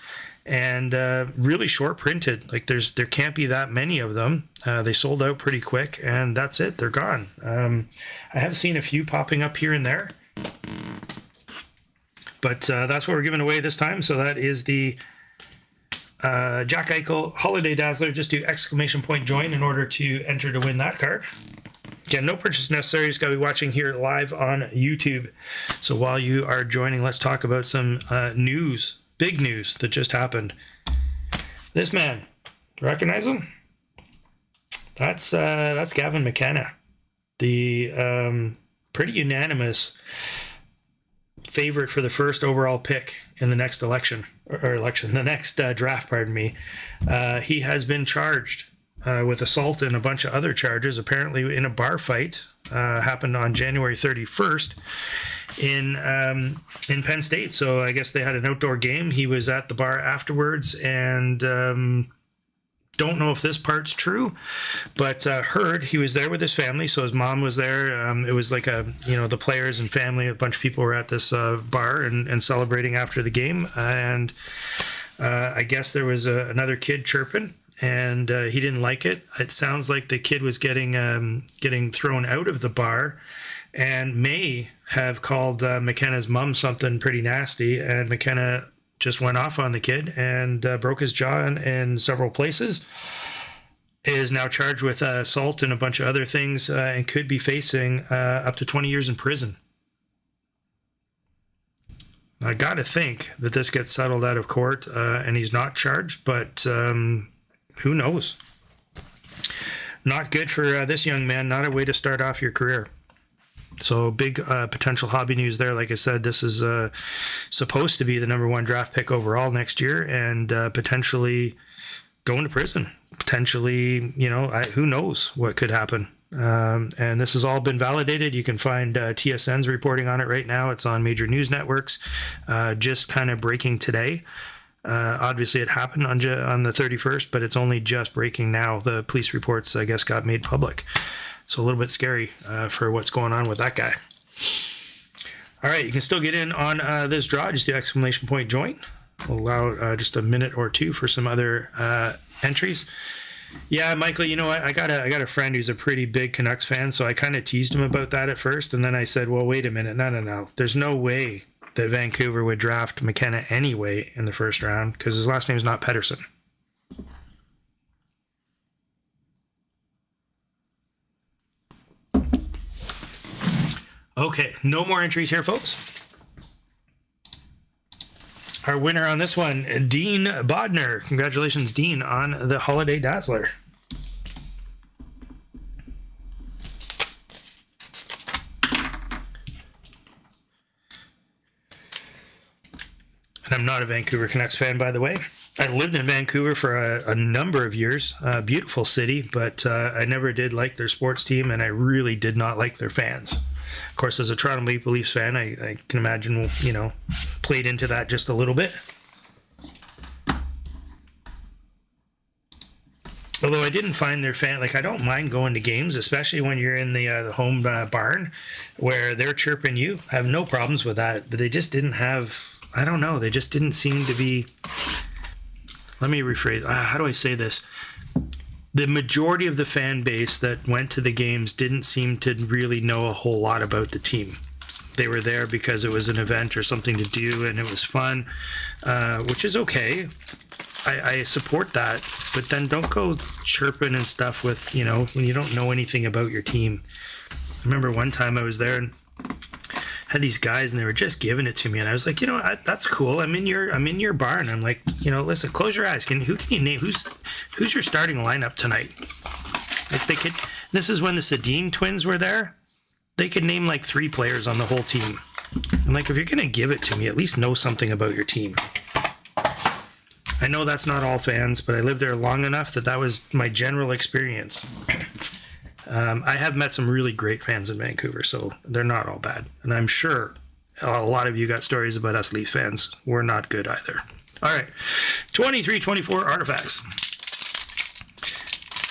and really short printed. Like there can't be that many of them. They sold out pretty quick, and that's it. They're gone. I have seen a few popping up here and there, but that's what we're giving away this time. So that is the Jack Eichel Holiday Dazzler. Just do !join in order to enter to win that card. Again, no purchase necessary. You just got to be watching here live on YouTube. So while you are joining, let's talk about some news, big news that just happened. This man, recognize him? That's Gavin McKenna, the pretty unanimous favorite for the first overall pick in the next the next draft. Pardon me. He has been charged with assault and a bunch of other charges, apparently in a bar fight. Happened on January 31st in Penn State. So I guess they had an outdoor game. He was at the bar afterwards, and don't know if this part's true, but heard he was there with his family. So his mom was there. It was like the players and family, a bunch of people were at this bar and celebrating after the game. And I guess there was another kid chirping, and he didn't like it. It sounds like the kid was getting thrown out of the bar, and may have called McKenna's mom something pretty nasty, and McKenna just went off on the kid and broke his jaw in several places. Is now charged with assault and a bunch of other things, and could be facing up to 20 years in prison. I got to think that this gets settled out of court and he's not charged, but who knows? Not good for this young man. Not a way to start off your career. So big potential hobby news there. Like I said, this is supposed to be the number 1 draft pick overall next year, and potentially going to prison. Potentially, who knows what could happen. And this has all been validated. You can find TSN's reporting on it right now. It's on major news networks. Just kind of breaking today. Obviously, it happened on the 31st, but it's only just breaking now. The police reports, I guess, got made public. So a little bit scary for what's going on with that guy. All right, you can still get in on this draw. Just do !join. We'll allow just a minute or two for some other entries. Yeah, Michael, you know what? I got a friend who's a pretty big Canucks fan, so I kind of teased him about that at first, and then I said, well, wait a minute. No. There's no way that Vancouver would draft McKenna anyway in the first round, because his last name is not Pettersson. Okay, no more entries here, folks. Our winner on this one, Dean Bodner. Congratulations, Dean, on the Holiday Dazzler. And I'm not a Vancouver Canucks fan, by the way. I lived in Vancouver for a number of years. Beautiful city, but I never did like their sports team, and I really did not like their fans. Of course, as a Toronto Maple Leafs fan, I can imagine, you know, played into that just a little bit. Although I didn't find their fan, like, I don't mind going to games, especially when you're in the home barn where they're chirping you. I have no problems with that, but they just didn't have, I don't know, they just didn't seem to be, let me rephrase, how do I say this? The majority of the fan base that went to the games didn't seem to really know a whole lot about the team. They were there because it was an event or something to do and it was fun, which is okay. I support that, but then don't go chirping and stuff with, you know, when you don't know anything about your team. I remember one time I was there and had these guys and they were just giving it to me, and I was like, you know, that's cool. I'm in your barn. I'm like, you know, listen, close your eyes. Who can you name? Who's your starting lineup tonight? Like, they could. This is when the Sedin twins were there. They could name like 3 players on the whole team. I'm like, if you're gonna give it to me, at least know something about your team. I know that's not all fans, but I lived there long enough that was my general experience. I have met some really great fans in Vancouver, so they're not all bad. And I'm sure a lot of you got stories about us Leaf fans. We're not good either. All right, 23-24 Artifacts.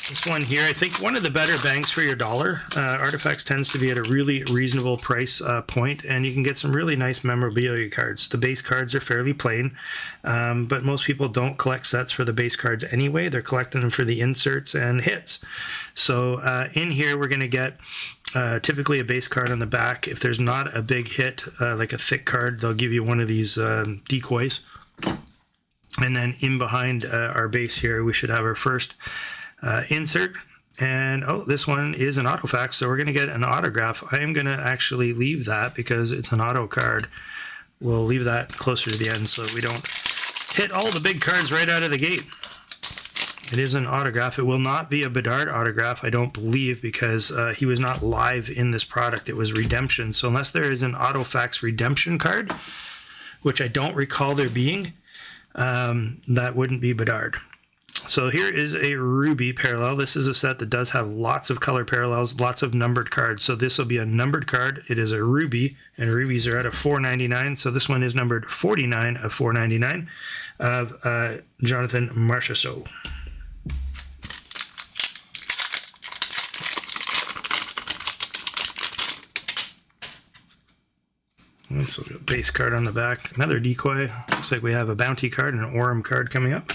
This one here, I think one of the better bangs for your dollar. Artifacts tends to be at a really reasonable price point, and you can get some really nice memorabilia cards. The base cards are fairly plain, but most people don't collect sets for the base cards anyway. They're collecting them for the inserts and hits. So in here, we're going to get typically a base card on the back. If there's not a big hit, like a thick card, they'll give you one of these decoys. And then in behind our base here, we should have our first insert, and this one is an autofax, so we're going to get an autograph. I am going to actually leave that because it's an auto card. We'll leave that closer to the end so we don't hit all the big cards right out of the gate. It is an autograph. It will not be a Bedard autograph, I don't believe, because he was not live in this product. It was redemption. So unless there is an autofax redemption card, which I don't recall there being, that wouldn't be Bedard. So here is a Ruby parallel. This is a set that does have lots of color parallels, lots of numbered cards. So this will be a numbered card. It is a Ruby, and Rubies are out of 499. So this one is numbered 49 of 499 of Jonathan Marchessault. So we got a base card on the back, another decoy. Looks like we have a bounty card and an Orem card coming up.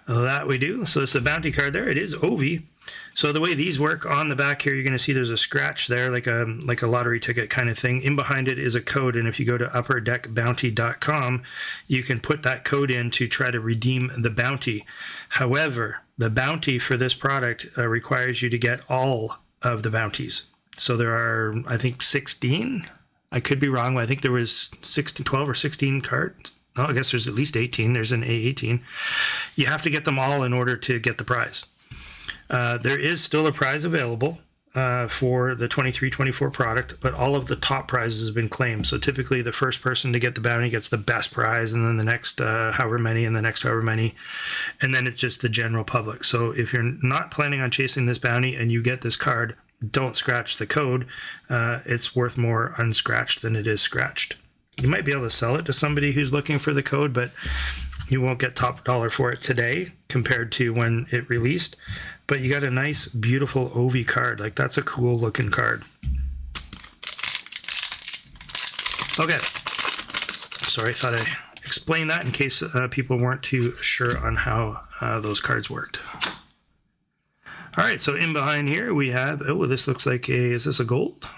That we do. So it's a bounty card there. It is Ovi. So the way these work on the back here, you're going to see there's a scratch there, like a lottery ticket kind of thing. In behind it is a code, and if you go to upperdeckbounty.com, you can put that code in to try to redeem the bounty. However, the bounty for this product requires you to get all of the bounties. So there are, I think, 16. I could be wrong, but I think there was 12 or 16 cards. Oh, I guess there's at least 18. There's an A18. You have to get them all in order to get the prize. There is still a prize available for the 23-24 product, but all of the top prizes have been claimed. So typically the first person to get the bounty gets the best prize, and then the next however many, and the next however many. And then it's just the general public. So if you're not planning on chasing this bounty and you get this card, don't scratch the code. It's worth more unscratched than it is scratched. You might be able to sell it to somebody who's looking for the code, but you won't get top dollar for it today compared to when it released. But you got a nice, beautiful Ovi card. Like, that's a cool looking card. Okay. Sorry, I thought I explained that in case people weren't too sure on how those cards worked. All right, so in behind here we have, this looks like is this a gold?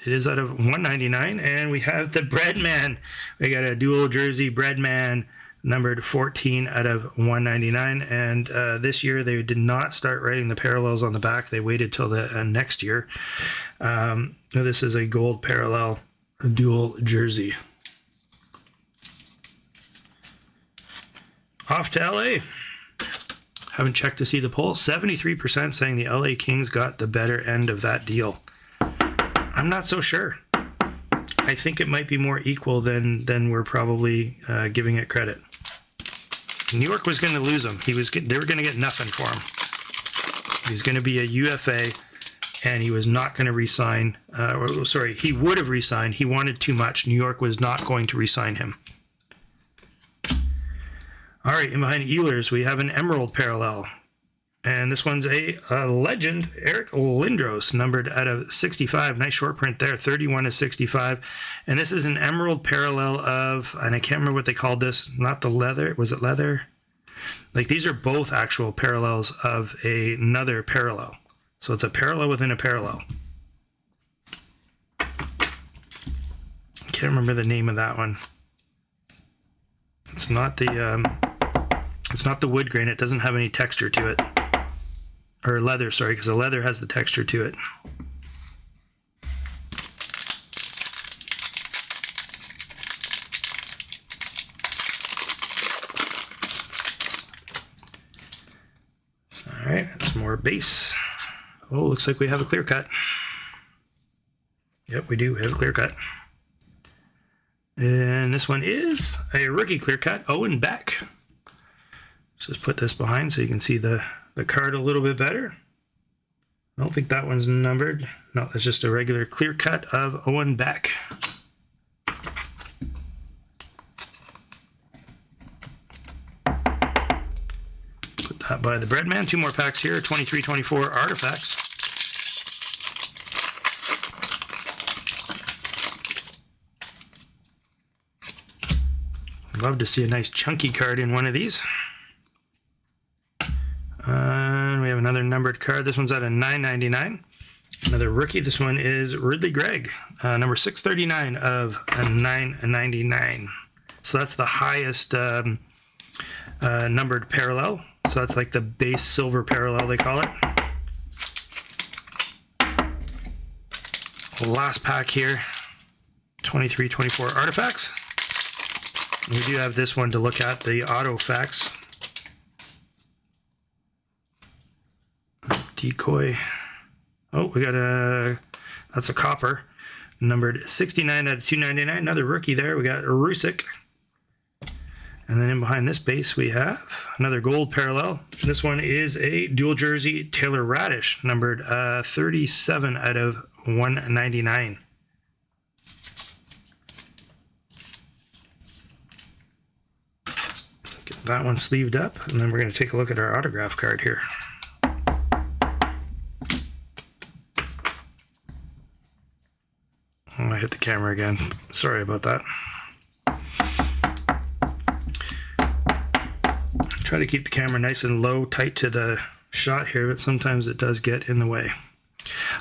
It is out of 199, and we have the Breadman. We got a dual jersey Breadman numbered 14 out of 199. And this year they did not start writing the parallels on the back. They waited till the next year. This is a gold parallel dual jersey. Off to LA. Haven't checked to see the poll. 73% saying the LA Kings got the better end of that deal. I'm not so sure. I think it might be more equal than we're probably giving it credit. New York was going to lose him. They were going to get nothing for him. He was going to be a UFA, and he was not going to re-sign. He would have re-signed. He wanted too much. New York was not going to re-sign him. All right, and behind Ehlers, we have an emerald parallel. And this one's a legend, Eric Lindros, numbered out of 65. Nice short print there, 31 to 65. And this is an emerald parallel of, and I can't remember what they called this, not the leather. Was it leather? Like, these are both actual parallels of another parallel. So it's a parallel within a parallel. Can't remember the name of that one. It's not the wood grain. It doesn't have any texture to it. Or leather, sorry, because the leather has the texture to it. All right, that's more base. Oh, looks like we have a clear cut. Yep, we do have a clear cut. And this one is a rookie clear cut, Owen Beck. Let's just put this behind so you can see the card a little bit better. I don't think that one's numbered. No, that's just a regular clear cut of Owen Beck. Put that by the bread man. 2 more packs here, 23-24 artifacts. Love to see a nice chunky card in one of these. And we have another numbered card. This one's at a $9.99. Another rookie. This one is Ridley Gregg, number 639 of a $9.99. So that's the highest numbered parallel. So that's like the base silver parallel, they call it. Last pack here, 23-24 artifacts. We do have this one to look at, the auto facts. Decoy. Oh, we got that's a copper, numbered 69 out of 299. Another rookie there. We got Rusick. And then in behind this base, we have another gold parallel. This one is a dual jersey Taylor Radish, numbered 37 out of 199. Get that one sleeved up, and then we're going to take a look at our autograph card here. Oh, I hit the camera again. Sorry about that. Try to keep the camera nice and low, tight to the shot here, but sometimes it does get in the way.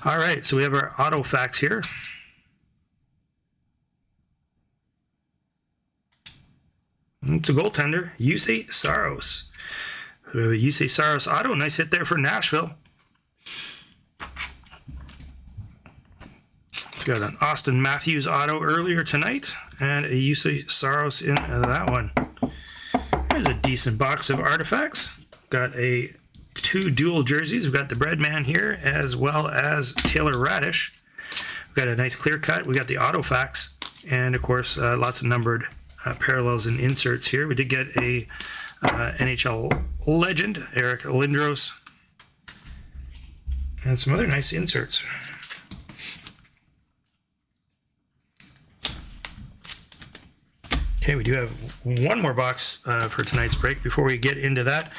All right, so we have our auto facts here. It's a goaltender, Jussi Saros. We have a Jussi Saros auto. Nice hit there for Nashville. We got an Austin Matthews auto earlier tonight, and a Jussi Saros in that one. There's a decent box of artifacts. Got 2 dual jerseys. We've got the bread man here, as well as Taylor Radish. We've got a nice clear cut. We got the auto facts, and of course, lots of numbered parallels and inserts here. We did get a NHL legend, Eric Lindros, and some other nice inserts. Okay, we do have one more box for tonight's break. Before we get into that,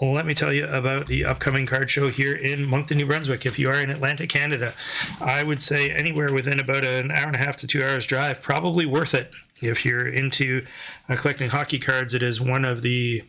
let me tell you about the upcoming card show here in Moncton, New Brunswick. If you are in Atlantic Canada, I would say anywhere within about an hour and a half to 2 hours drive, probably worth it. If you're into collecting hockey cards, it is one of the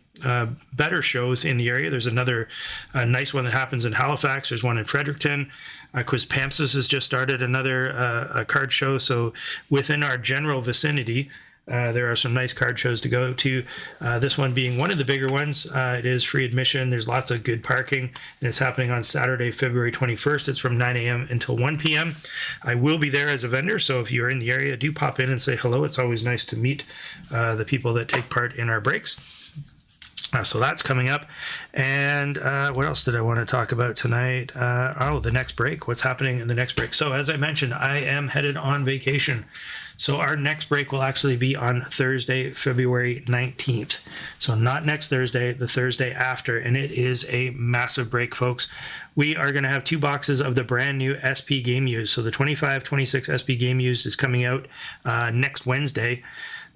better shows in the area. There's another nice one that happens in Halifax. There's one in Fredericton. Quispamsis has just started another card show. So within our general vicinity, There are some nice card shows to go to. This one being one of the bigger ones. It is free admission. There's lots of good parking, and it's happening on Saturday, February 21st. It's from 9 a.m. until 1 p.m. I will be there as a vendor, so if you're in the area, do pop in and say hello. It's always nice to meet the people that take part in our breaks. So that's coming up. And what else did I want to talk about tonight? The next break. What's happening in the next break? So as I mentioned, I am headed on vacation. So our next break will actually be on Thursday, February 19th. So not next Thursday, the Thursday after. And it is a massive break, folks. We are going to have 2 boxes of the brand new SP Game Used. So the 25-26 SP Game Used is coming out next Wednesday.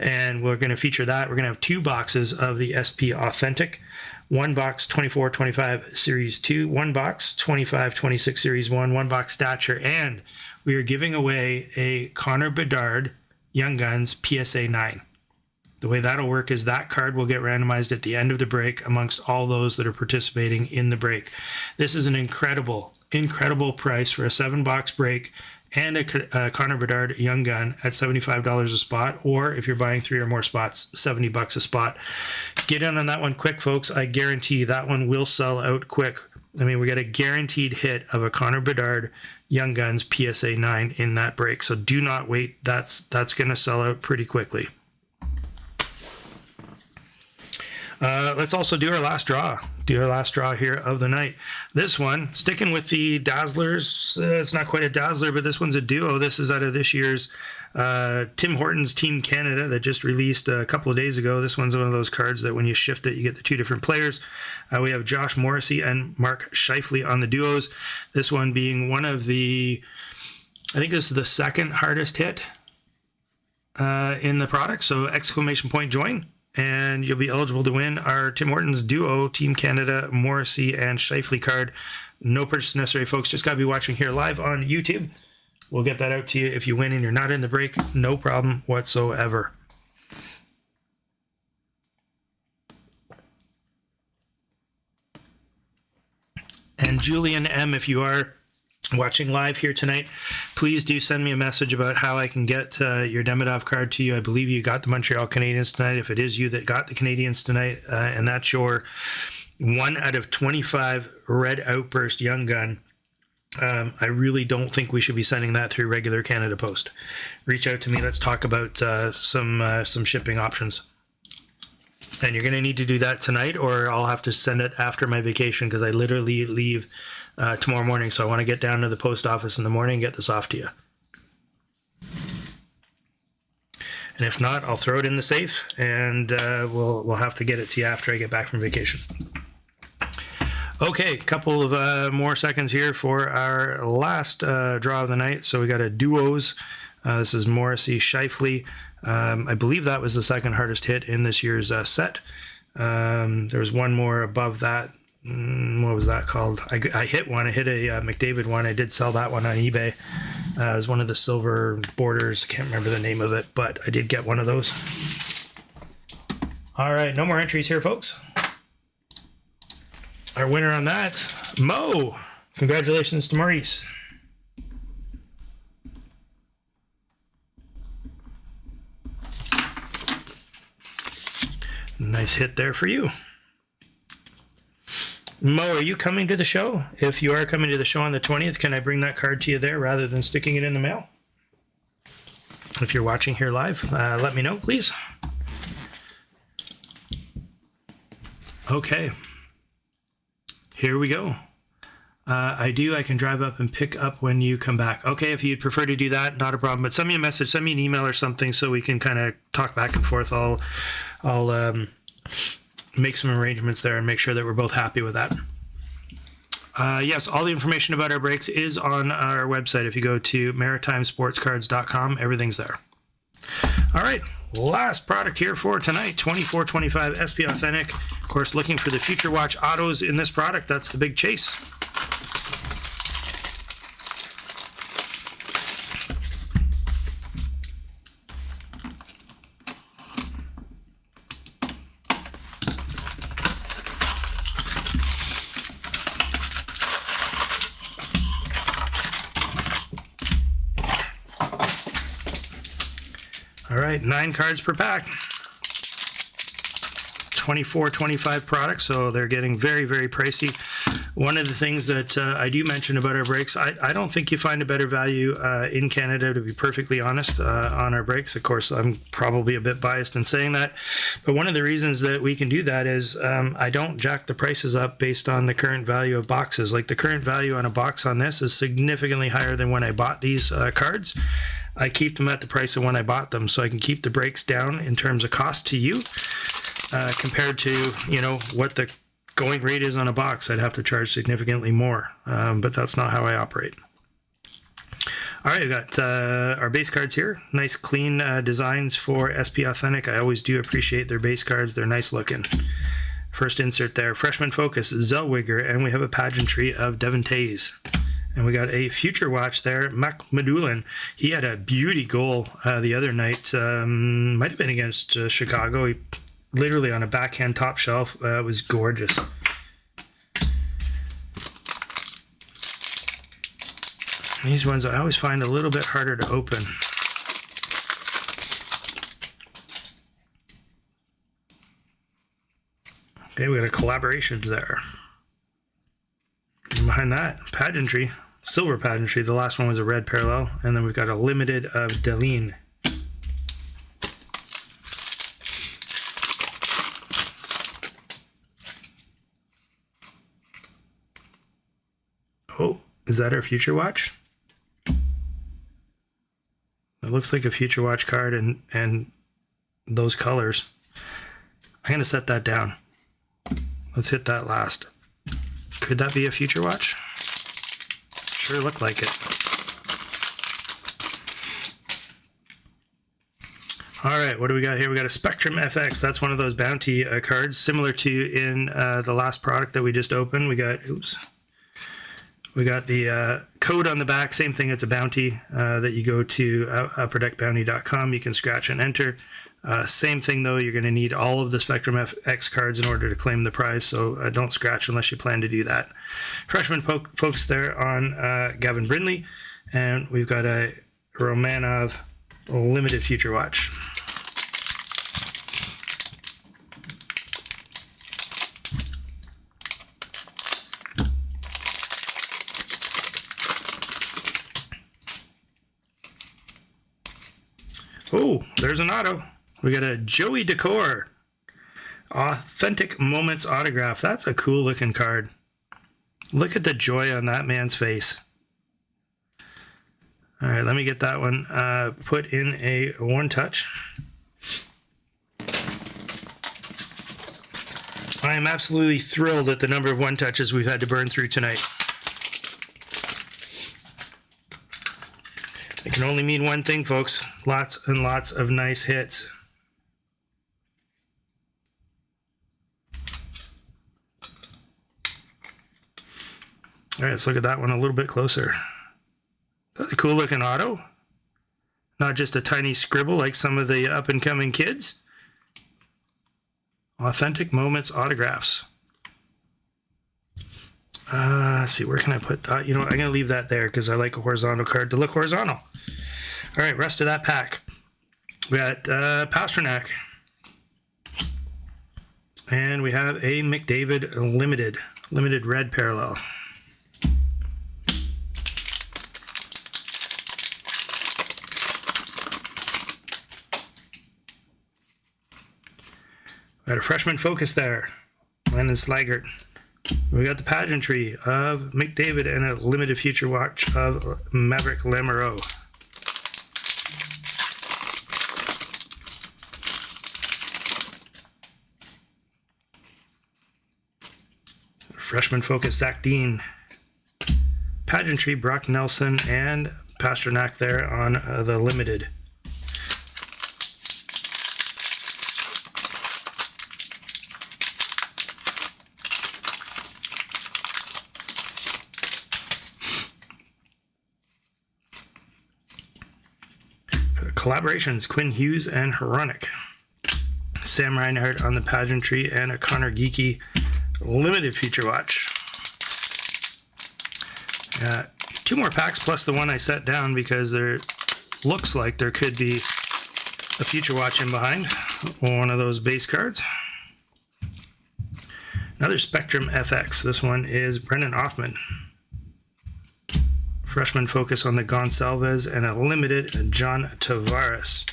And we're going to feature that. We're going to have 2 boxes of the SP Authentic, 1 box 24-25 Series 2, 1 box 25-26 Series 1, 1 box Stature, and we are giving away a Connor Bedard Young Guns PSA 9. The way that'll work is that card will get randomized at the end of the break amongst all those that are participating in the break. This is an incredible price for a 7-box break and a Connor Bedard Young Gun at $75 a spot, or if you're buying 3 or more spots, $70 a spot. Get in on that one quick, folks. I guarantee that one will sell out quick. I mean, we got a guaranteed hit of a Connor Bedard Young Guns PSA 9 in that break, so do not wait. That's going to sell out pretty quickly. Let's also do our last draw. Here of the night. This one, sticking with the Dazzlers. It's not quite a Dazzler, but this one's a duo. This is out of this year's Tim Hortons Team Canada that just released a couple of days ago. This one's one of those cards that when you shift it, you get the 2 different players. We have Josh Morrissey and Mark Scheifele on the duos. This one being one of the, I think this is the second hardest hit in the product. So exclamation point join. And you'll be eligible to win our Tim Hortons Duo Team Canada Morrissey and Scheifele card. No purchase necessary, folks. Just got to be watching here live on YouTube. We'll get that out to you. If you win and you're not in the break, no problem whatsoever. And Julian M., if you are watching live here tonight, please do send me a message about how I can get your Demidov card to you. I believe you got the Montreal Canadiens tonight. If it is you that got the Canadiens tonight, and that's your 1 out of 25 Red Outburst Young Gun, I really don't think we should be sending that through regular Canada Post. Reach out to me. Let's talk about some shipping options. And you're going to need to do that tonight, or I'll have to send it after my vacation because I literally leave tomorrow morning, so I want to get down to the post office in the morning and get this off to you. And if not, I'll throw it in the safe, and we'll have to get it to you after I get back from vacation. Okay, couple of more seconds here for our last draw of the night. So we got a duos. This is Morrissey Scheifele. I believe that was the second hardest hit in this year's set. There was one more above that. What was that called? I hit one. I hit a McDavid one. I did sell that one on eBay. It was one of the silver borders. I can't remember the name of it, but I did get one of those. All right, no more entries here, folks. Our winner on that, Mo. Congratulations to Maurice. Nice hit there for you. Mo, are you coming to the show? If you are coming to the show on the 20th, can I bring that card to you there rather than sticking it in the mail? If you're watching here live, let me know, please. Okay. Here we go. I can drive up and pick up when you come back. Okay, if you'd prefer to do that, not a problem. But send me a message, send me an email or something so we can kind of talk back and forth. I'll make some arrangements there and make sure that we're both happy with that. Yes, all the information about our breaks is on our website. If you go to maritimesportscards.com, everything's there. All right, last product here for tonight, 24-25 SP Authentic. Of course, looking for the Future Watch autos in this product. That's the big chase. All All right, 9 cards per pack. 24, 25 products, so they're getting very, very pricey. One of the things that I do mention about our breaks, I don't think you find a better value in Canada, to be perfectly honest, on our breaks. Of course, I'm probably a bit biased in saying that, but one of the reasons that we can do that is I don't jack the prices up based on the current value of boxes. Like the current value on a box on this is significantly higher than when I bought these cards. I keep them at the price of when I bought them, so I can keep the breaks down in terms of cost to you. Compared to, you know, what the going rate is on a box, I'd have to charge significantly more, but that's not how I operate. All right, we got our base cards here. Nice clean designs for SP Authentic. I always do appreciate their base cards. They're nice looking. First insert there, Freshman Focus, Zellweger, and we have a pageantry of Devon Tays. And we got a Future Watch there, Mac Medulin. He had a beauty goal the other night. Might have been against Chicago. He literally on a backhand top shelf. It was gorgeous. These ones I always find a little bit harder to open. Okay, we got a collaborations there. And behind that, pageantry, silver pageantry. The last one was a red parallel. And then we've got a limited of Deline. Oh, is that our Future Watch? It looks like a Future Watch card and those colors. I'm going to set that down. Let's hit that last. Could that be a Future Watch? Sure looked like it. All right, what do we got here? We got a Spectrum FX. That's one of those bounty cards, similar to in the last product that we just opened. We got, oops. We got the code on the back, same thing, it's a bounty that you go to upperdeckbounty.com. You can scratch and enter. Same thing though, you're going to need all of the Spectrum FX cards in order to claim the prize, so don't scratch unless you plan to do that. Freshman Focus there on Gavin Brindley, and we've got a Romanov limited Future Watch. Oh, there's an auto. We got a Joey Decor Authentic Moments autograph. That's a cool looking card. Look at the joy on that man's face. All right, let me get that one put in a one touch. I am absolutely thrilled at the number of one touches we've had to burn through tonight. It can only mean one thing, folks. Lots and lots of nice hits. All right, let's look at that one a little bit closer. That's a cool looking auto. Not just a tiny scribble like some of the up and coming kids. Authentic Moments autographs. Let's see, where can I put that? You know what, I'm going to leave that there because I like a horizontal card to look horizontal. All right, rest of that pack. We got Pasternak. And we have a McDavid limited red parallel. Got a Freshman Focus there. Landon Slaggert. We got the pageantry of McDavid and a limited Future Watch of Maverick Lamoureux. Freshman Focus Zach Dean. Pageantry Brock Nelson and Pasternak there on the limited. Collaborations, Quinn Hughes and Hronik. Sam Reinhart on the pageantry and a Connor Geeky limited Future Watch. 2 more packs plus the one I set down because there looks like there could be a future watch in behind. One of those base cards. Another Spectrum FX. This one is Brennan Othman. Freshman focus on the Gonçalves and a limited John Tavares.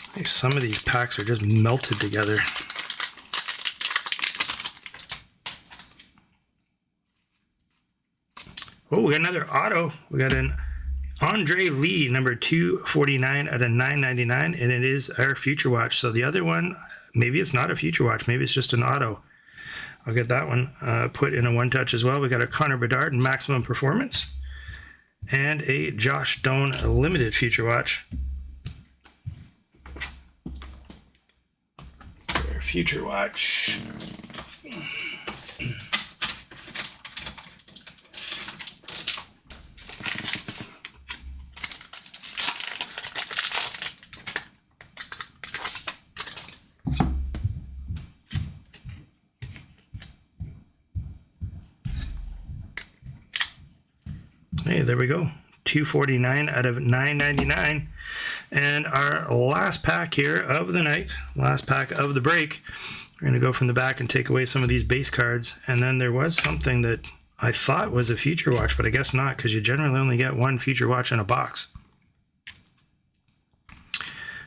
I think some of these packs are just melted together. Oh, we got another auto. We got an Andre Lee, number 249 out of 999, and it is our future watch. So the other one, maybe it's not a future watch. Maybe it's just an auto. I'll get that one put in a one-touch as well. We got a Connor Bedard maximum performance and a Josh Doan limited future watch. Our future watch. Hey, there we go. 249 out of 999. And our last pack here of the night, last pack of the break. We're going to go from the back and take away some of these base cards. And then there was something that I thought was a future watch, but I guess not, because you generally only get one future watch in a box.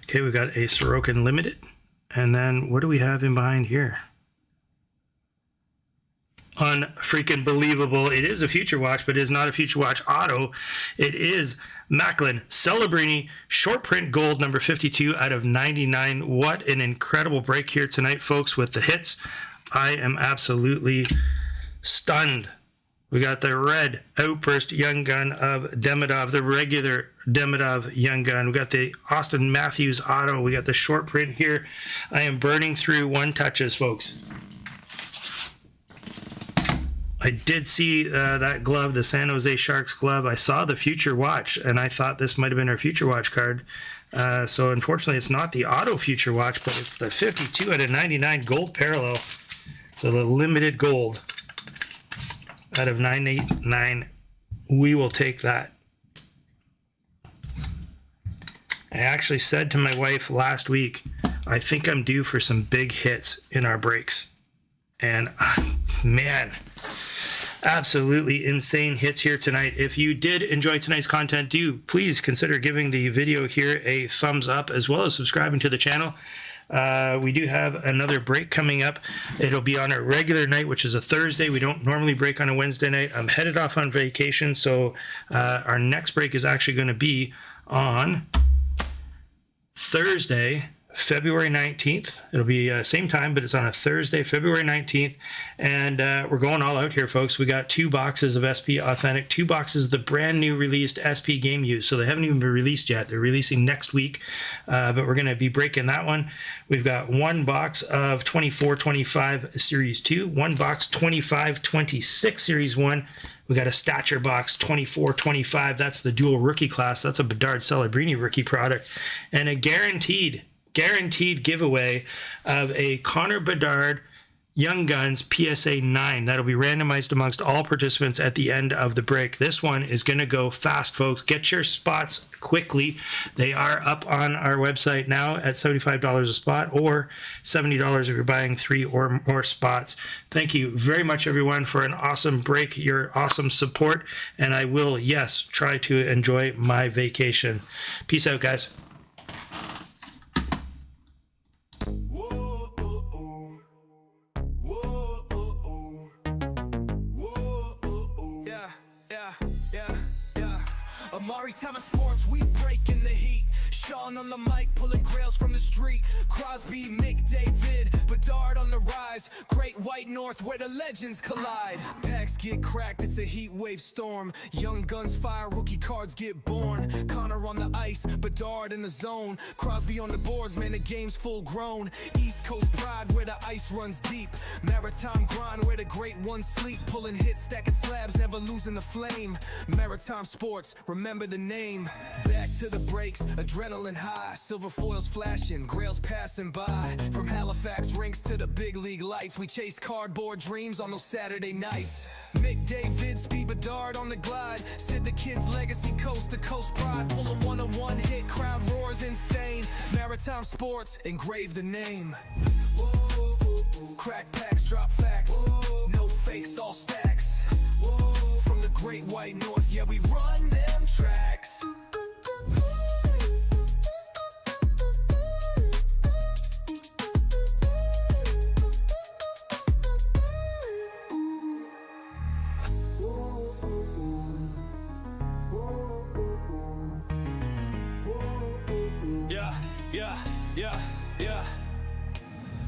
Okay, we got a Sorokin Limited. And then what do we have in behind here? Unfreaking believable. It is a future watch, but it is not a future watch auto. It is Macklin Celebrini short print gold number 52 out of 99. What an incredible break here tonight, folks, with the hits. I am absolutely stunned. We got the red outburst young gun of Demidov, the regular Demidov young gun. We got the Austin Matthews auto. We got the short print here. I am burning through one touches, folks. I did see that glove, the San Jose Sharks glove. I saw the future watch, and I thought this might have been our future watch card. So unfortunately, it's not the auto future watch, but it's the 52 out of 99 gold parallel. So the limited gold out of 989. We will take that. I actually said to my wife last week, I think I'm due for some big hits in our breaks. And man, absolutely insane hits here tonight. If you did enjoy tonight's content, do please consider giving the video here a thumbs up, as well as subscribing to the channel. We do have another break coming up. It'll be on a regular night, which is a Thursday. We don't normally break on a Wednesday night. I'm headed off on vacation, so our next break is actually going to be on Thursday, February 19th. It'll be same time, but it's on a Thursday, February 19th. And we're going all out here, folks. We got 2 boxes of SP Authentic, 2 boxes of the brand new released SP Game Use. So they haven't even been released yet. They're releasing next week, but we're going to be breaking that one. We've got 1 box of 24-25 Series 2, 1 box 25-26 Series 1. We got a Stature box 24-25. That's the dual rookie class. That's a Bedard Celebrini rookie product. And a guaranteed giveaway of a Connor Bedard Young Guns PSA 9. That'll be randomized amongst all participants at the end of the break. This one is going to go fast, folks. Get your spots quickly. They are up on our website now at $75 a spot, or $70 if you're buying 3 or more spots. Thank you very much, everyone, for an awesome break, your awesome support, and I will, yes, try to enjoy my vacation. Peace out, guys. Maritime sports, we breaking the heat. Sean on the mic, pulling grails from the street. Crosby, Mick, David, Bedard on the rise. Great White North, where the legends collide. Packs get cracked, it's a heat wave storm. Young guns fire, rookie cards get born. Connor on the ice, Bedard in the zone. Crosby on the boards, man, the game's full grown. East Coast pride, where the ice runs deep. Maritime grind, where the great ones sleep. Pulling hits, stacking slabs, never losing the flame. Maritime sports, remember the name. Back to the breaks, adrenaline high, silver foils flashing, grails passing by. From Halifax rinks to the big league lights, we chase cardboard dreams on those Saturday nights. Mick David, Speed Bedard on the glide, Sid the Kid's legacy, coast to coast pride. Pull a 1-on-1 hit, crowd roars insane. Maritime Sports, engrave the name. Whoa, crack packs, drop facts. Whoa, no fakes, all stacks. Whoa, from the Great White North, yeah, we run them tracks. Yeah.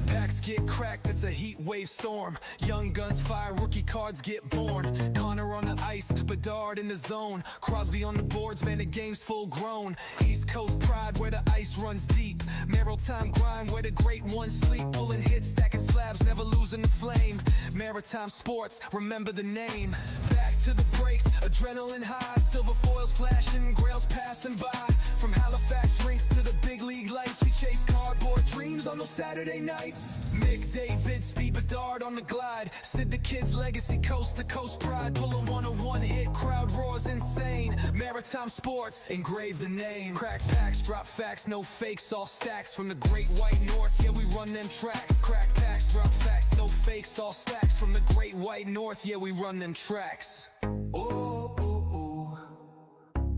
Packs get cracked, it's a heat wave storm. Young guns fire, rookie cards get born. Connor on the ice, Bedard in the zone. Crosby on the boards, man, the game's full grown. East Coast pride, where the ice runs deep. Maritime grind, where the great ones sleep. Pulling hits, stacking slabs, never losing the flame. Maritime Sports, remember the name. Back to the breaks, adrenaline high. Silver foils flashing, grails passing by. From Halifax rinks to the big league lights, we chase cardboard dreams on those Saturday nights. Mick David, Speed Bedard on the glide, Sid the Kid's legacy, coast to coast pride. Pull a 1-on-1 hit, crowd roars insane. Maritime Sports, engrave the name. Crack packs, drop facts, no fakes, all stacks. From the Great White North, yeah, we run them tracks. Crack packs, drop facts, no fakes, all stacks. From the Great White North, yeah, we run them tracks. Oh, ooh, ooh.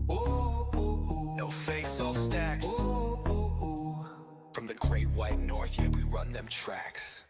Oh, ooh, ooh. No fakes, all stacks. Oh, ooh, ooh. From the Great White North, yeah, we run them tracks.